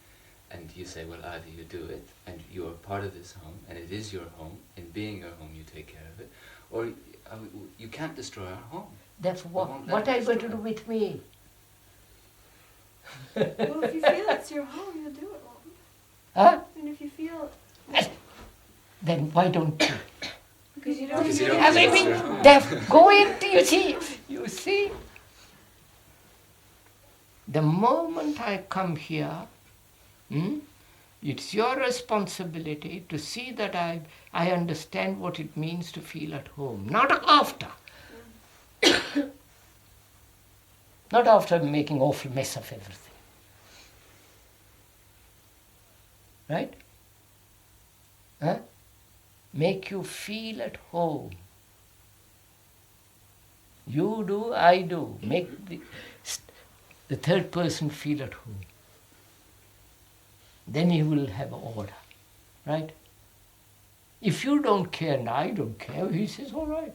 and you say, well, either you do it, and you are part of this home, and it is your home, and being your home, you take care of it, or you can't destroy our home. That's won't let what it are you going to destroy do with me? Well, if you feel it's your home, you'll do it, won't you? Huh? And if you feel, Then why don't you? because you don't Because you feel don't I feel mean, it's your home. go into, you see? The moment I come here, it's your responsibility to see that I understand what it means to feel at home, not after. Not after making awful mess of everything. Right? Huh? Make you feel at home. You do, I do. Make the third person feel at home. Then you will have order. Right? If you don't care and I don't care, he says, all right.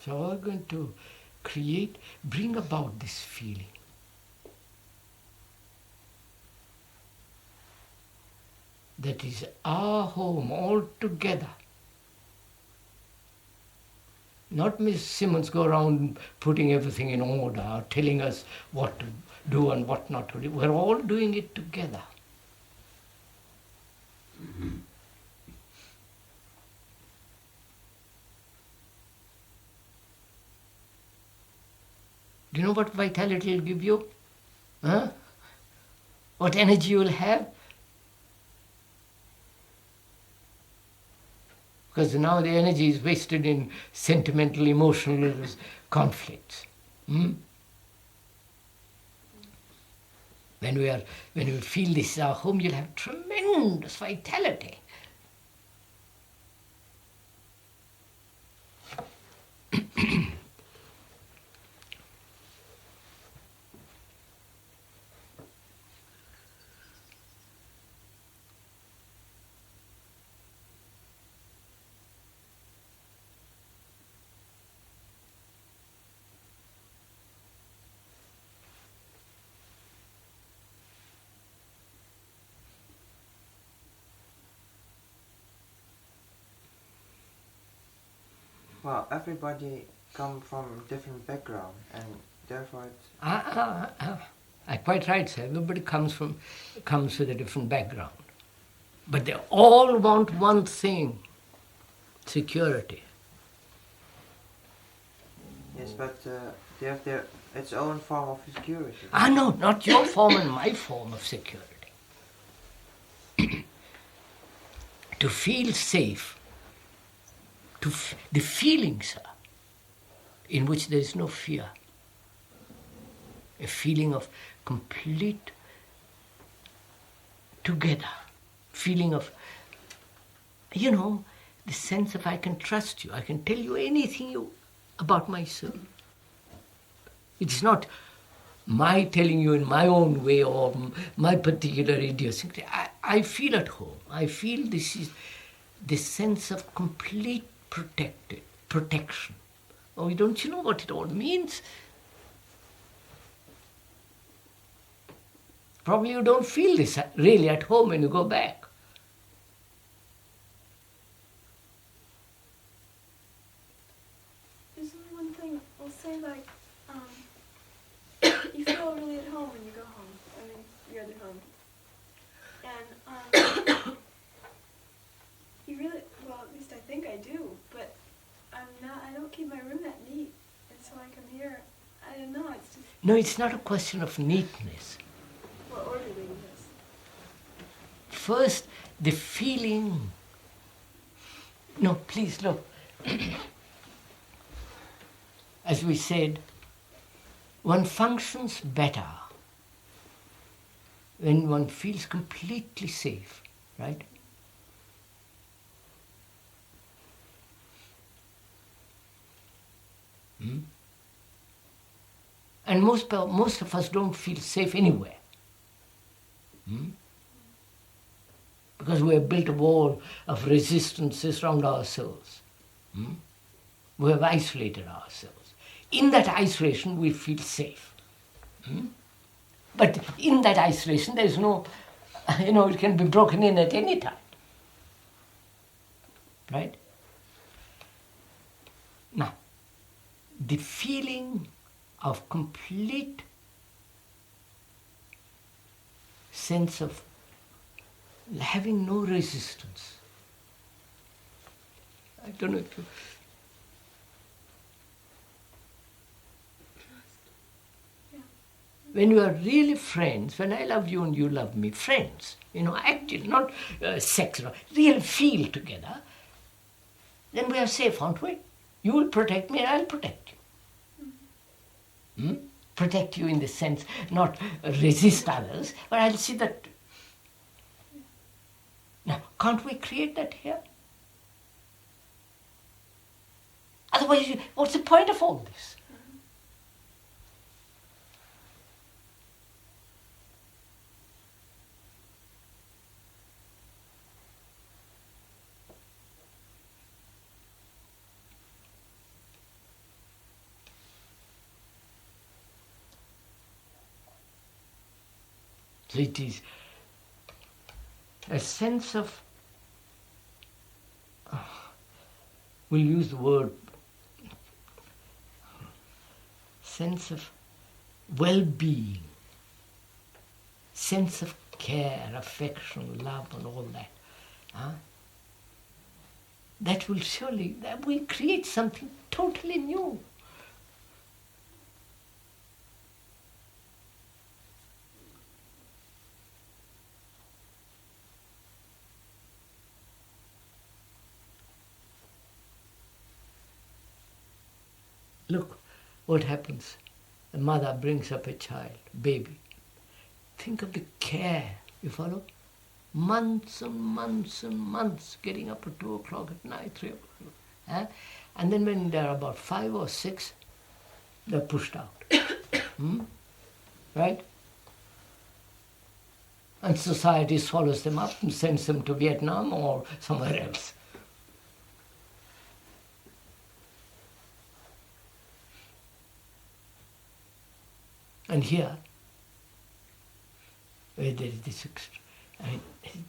So we're going to bring about this feeling. That is our home all together. Not Miss Simmons go around putting everything in order, or telling us what to do and what not to do. We're all doing it together. Do you know what vitality will give you? Huh? What energy you will have? Because now the energy is wasted in sentimental, emotional conflicts. When we feel this is our home, you'll have tremendous vitality. Well, everybody come from different background, and therefore it's... Quite right, sir. Everybody comes with a different background. But they all want one thing, security. Yes, but they have their its own form of security. No, not your form and my form of security. To feel safe, the feeling, sir, in which there is no fear. A feeling of complete together. Feeling of, the sense of I can trust you. I can tell you anything about myself. It's not my telling you in my own way or my particular idiosyncrasy. I feel at home. I feel this is the sense of complete protection. Oh, don't you know what it all means? Probably you don't feel this really at home when you go back. There's only one thing. I'll say, like, you feel really at home when you go home. I mean, you're at home. And, you really, well, at least I think I do, but I don't keep my room that neat. And so I come here, I don't know, it's just... No, it's not a question of neatness. Or orderliness. First, the feeling... No, please look. As we said, one functions better when one feels completely safe, right? And most of us don't feel safe anywhere. Because we have built a wall of resistances around ourselves. We have isolated ourselves. In that isolation, we feel safe. But in that isolation, there is no, it can be broken in at any time. Right? Now, the feeling of complete sense of having no resistance. I don't know if you... When you are really friends, when I love you and you love me, friends, actually, not sex, real feel together, then we are safe, aren't we? You will protect me and I'll protect you. Protect you in the sense, not resist others, but I'll see that. Now, can't we create that here? Otherwise, what's the point of all this? So it is a sense of, we'll use the word, sense of well-being, sense of care, affection, love and all that. That will surely, that will create something totally new. Look what happens. A mother brings up a child, baby. Think of the care, you follow? Months and months and months, getting up at 2 o'clock at night, 3 o'clock. And then when they're about 5 or 6, they're pushed out. Right? And society swallows them up and sends them to Vietnam or somewhere else. And here, where there is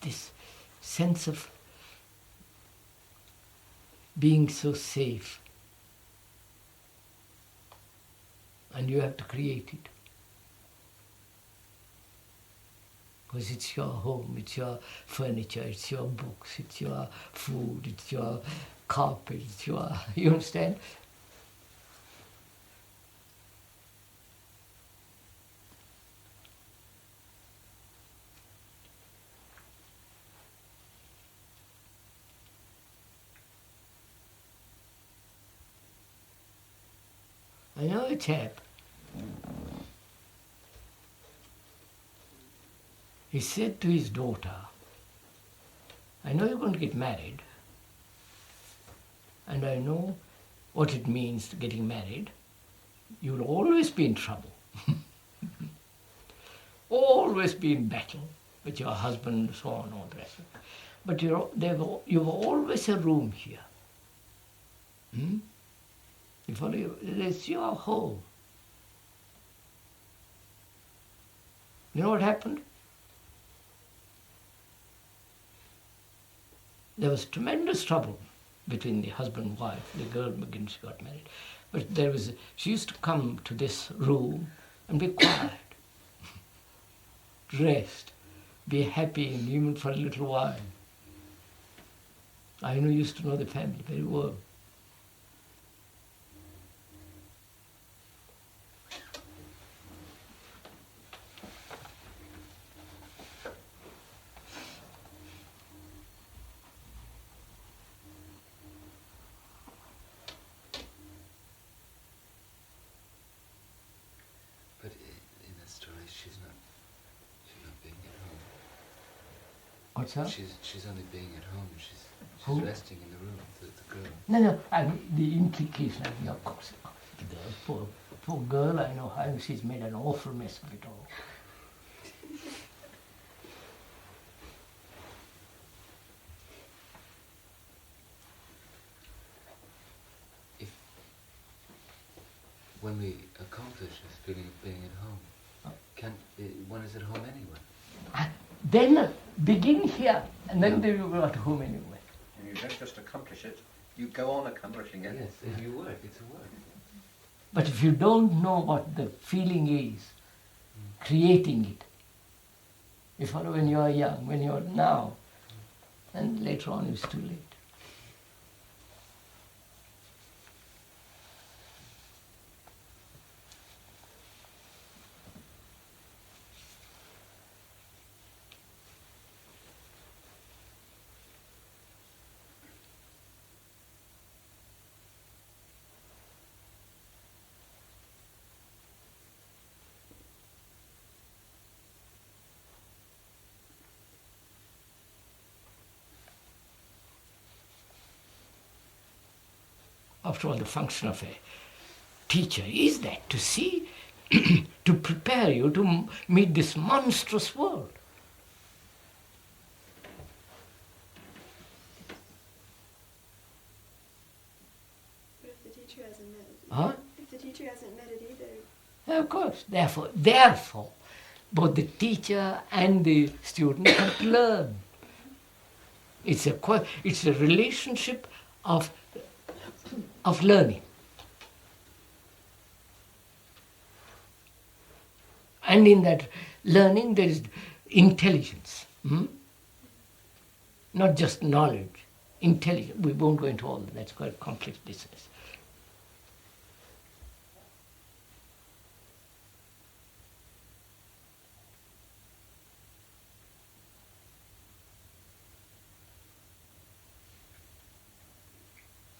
this sense of being so safe, and you have to create it. Because it's your home, it's your furniture, it's your books, it's your food, it's your carpet, it's your, you understand? I know a chap. He said to his daughter, I know you're going to get married, and I know what it means to getting married. You'll always be in trouble. Always be in battle with your husband and so on, all the rest of it. But you've always a room here. Hmm? You follow? It's your home. You know what happened? There was tremendous trouble between the husband and wife. The girl when she got married. But she used to come to this room and be quiet, rest, be happy, and even for a little while. I used to know the family very well. But in the story, she's not being at home. What's that? She's only being at home. She's Who? resting in the room. The girl. No, I mean, the implication, of course, the poor girl, I know how she's made an awful mess of it all. When we accomplish this feeling of being at home, one is at home anyway. Then begin here, and then they will go at home anyway. And you don't just accomplish it, you go on accomplishing it. Yes, if you work, it's a work. But if you don't know what the feeling is, creating it, you follow, when you are young, when you are now, and later on it's too late. After all, the function of a teacher is that, to see, to prepare you to meet this monstrous world. But if the teacher hasn't met it, Huh? if the teacher hasn't met it either, Of course. Therefore, both the teacher and the student have to learn. It's a relationship of learning. And in that learning there is intelligence. Not just knowledge, intelligence. We won't go into all that, that's quite complex business.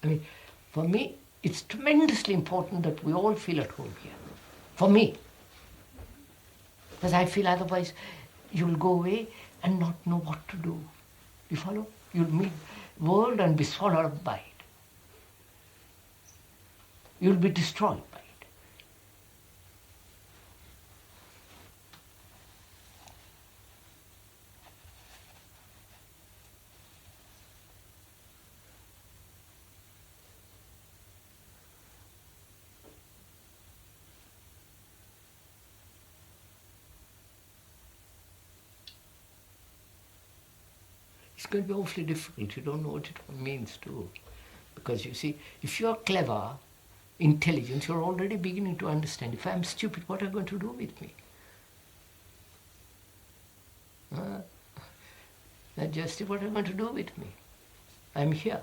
I mean, for me, it's tremendously important that we all feel at home here. For me. Because I feel otherwise you'll go away and not know what to do. You follow? You'll meet the world and be swallowed up by it. You'll be destroyed by it. It's going to be awfully difficult. You don't know what it means too. Because you see, if you're clever, intelligence, you're already beginning to understand. If I'm stupid, what are you going to do with me? Not just what are you going to do with me? I'm here.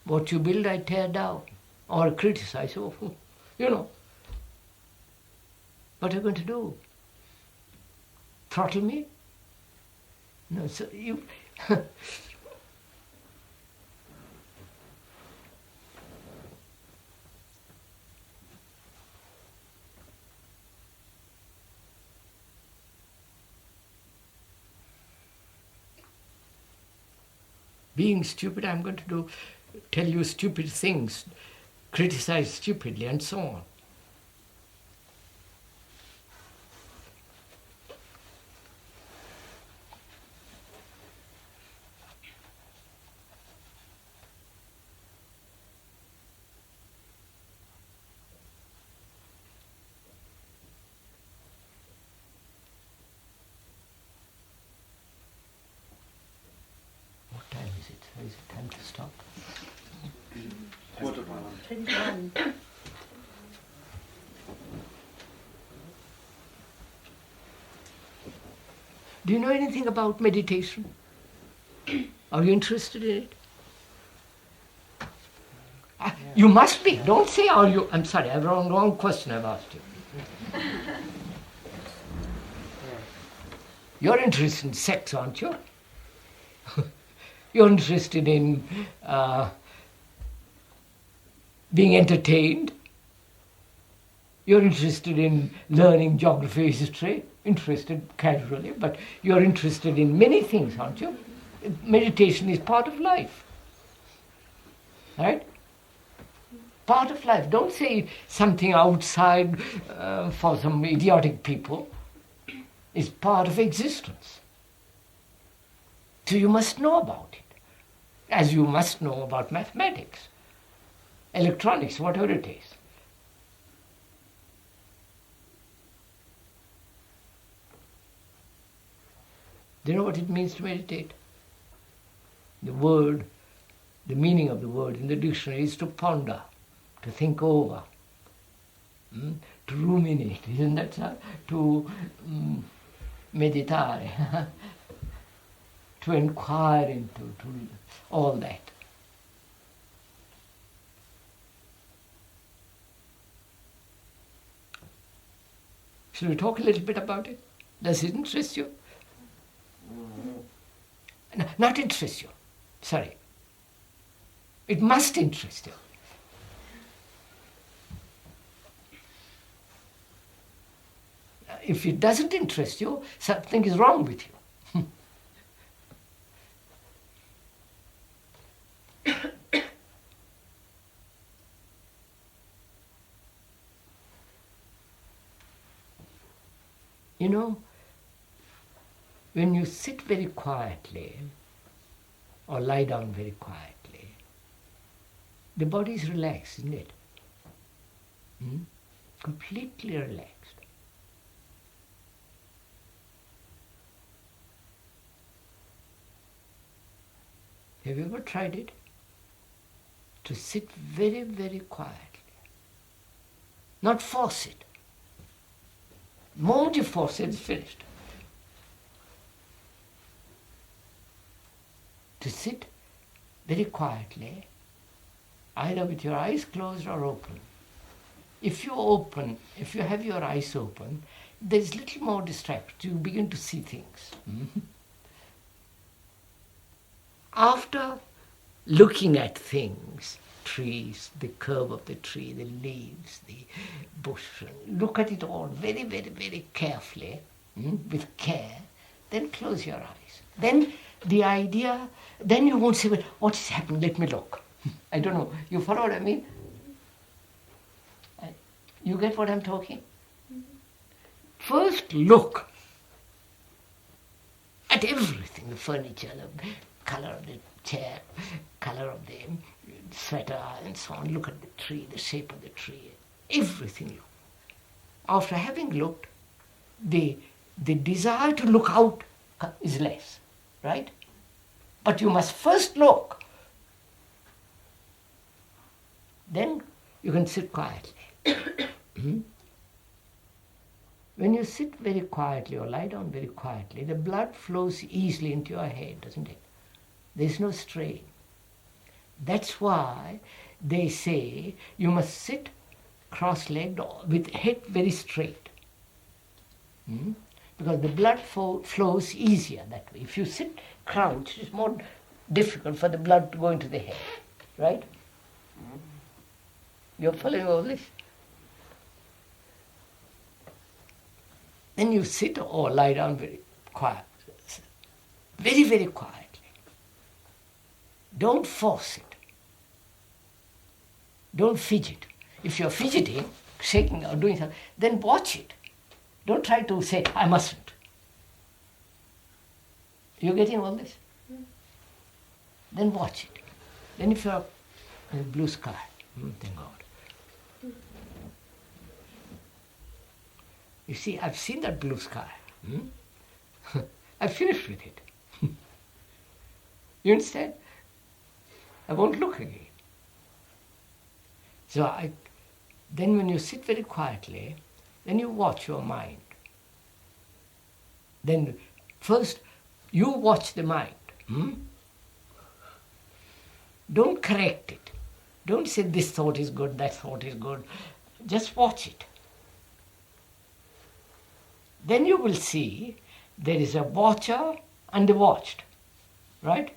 What you build, I tear down or criticize. Oh, you know. What are you going to do? Throttle me? No, so you... Being stupid, I'm going to tell you stupid things, criticize stupidly, and so on. What time is it? Is it time to stop? Quarter past. Do you know anything about meditation? Are you interested in it? You must be. Don't say are you. I'm sorry, I have wrong question I've asked you. You're interested in sex, aren't you? You're interested in being entertained. You're interested in learning geography, history. Interested casually, but you're interested in many things, aren't you? Meditation is part of life. Right? Part of life. Don't say something outside for some idiotic people. It's part of existence. So you must know about it, as you must know about mathematics, electronics, whatever it is. Do you know what it means to meditate? The word, the meaning of the word in the dictionary is to ponder, to think over, to ruminate, isn't that so? To meditare, to inquire into, to all that. Shall we talk a little bit about it? Does it interest you? No, not interest you. Sorry. It must interest you. If it doesn't interest you, something is wrong with you. You know, when you sit very quietly or lie down very quietly, the body is relaxed, isn't it? Completely relaxed. Have you ever tried it? To sit very, very quietly. Not force it. The moment you force it, it's finished. To sit very quietly, either with your eyes closed or open. If you have your eyes open, there's little more distraction. You begin to see things. After looking at things, trees, the curve of the tree, the leaves, the bush, look at it all very, very, very carefully, with care, then close your eyes. Then the idea, then you won't say, well, what is happening? Let me look. I don't know. You follow what I mean? You get what I'm talking? First look at everything, the furniture, the color of the chair, color of the sweater, and so on. Look at the tree, the shape of the tree, everything look. After having looked, the desire to look out is less, right? But you must first look. you can sit quietly. When you sit very quietly or lie down very quietly, the blood flows easily into your head, doesn't it? There's no strain. That's why they say you must sit cross-legged with head very straight. Because the blood flows easier that way. If you sit crouched, it's more difficult for the blood to go into the head, right? You're following all this? Then you sit or lie down very quiet, very, very quietly. Don't force it. Don't fidget. If you're fidgeting, shaking or doing something, then watch it. Don't try to say, I mustn't. You're getting all this? Then watch it. Then if you're in a blue sky, thank God. You see, I've seen that blue sky. I've finished with it. You understand? I won't look again. So then when you sit very quietly, then you watch your mind. Then first you watch the mind. Don't correct it. Don't say this thought is good, that thought is good. Just watch it. Then you will see there is a watcher and a watched. Right?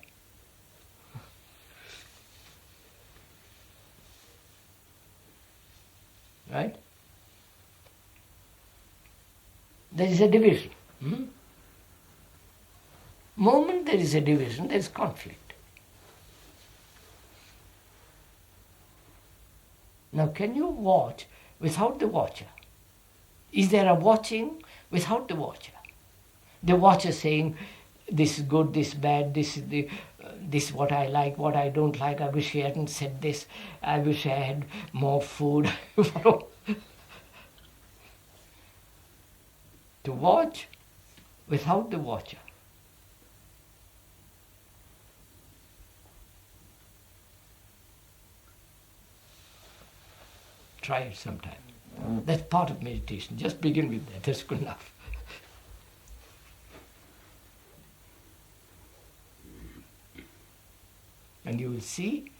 Right? There is a division. Moment there is a division, there is conflict. Now can you watch without the watcher? Is there a watching without the watcher? The watcher saying, this is good, this is bad, this is what I like, what I don't like, I wish he hadn't said this, I wish I had more food. To watch without the watcher. Try it sometime. That's part of meditation. Just begin with that. That's good enough. And you will see,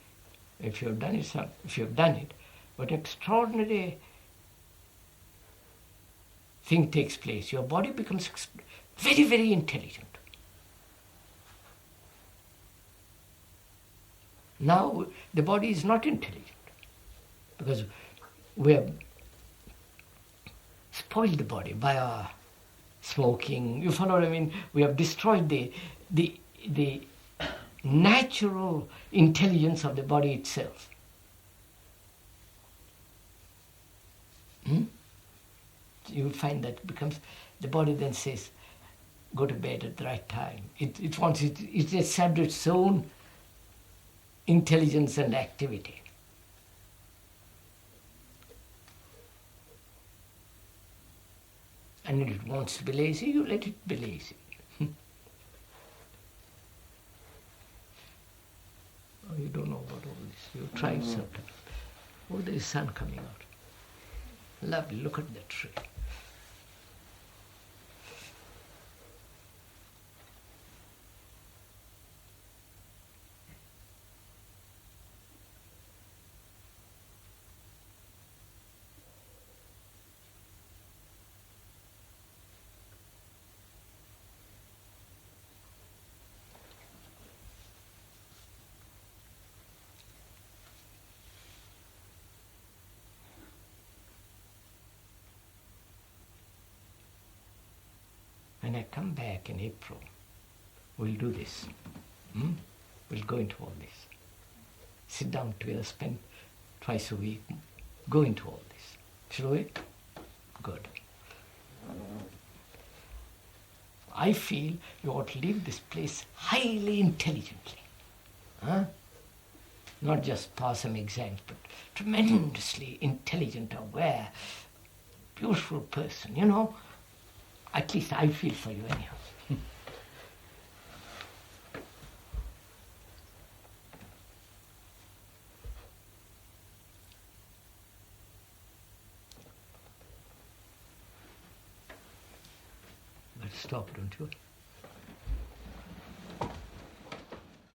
if you have done it, what extraordinary thing takes place. Your body becomes very, very intelligent. Now the body is not intelligent because we have spoiled the body by our smoking. You follow what I mean? We have destroyed the natural intelligence of the body itself. You will find that the body then says, go to bed at the right time. It established its own intelligence and activity. And if it wants to be lazy, you let it be lazy. Oh, you don't know about all this. You try it sometime. Oh, there is sun coming out. Lovely, look at that tree. When I come back in April, we'll do this. We'll go into all this. Sit down together, spend twice a week, go into all this. Shall we? Good. I feel you ought to leave this place highly intelligently. Not just pass some exams, but tremendously intelligent, aware, beautiful person, you know. At least I feel for you anyhow. stop, don't you?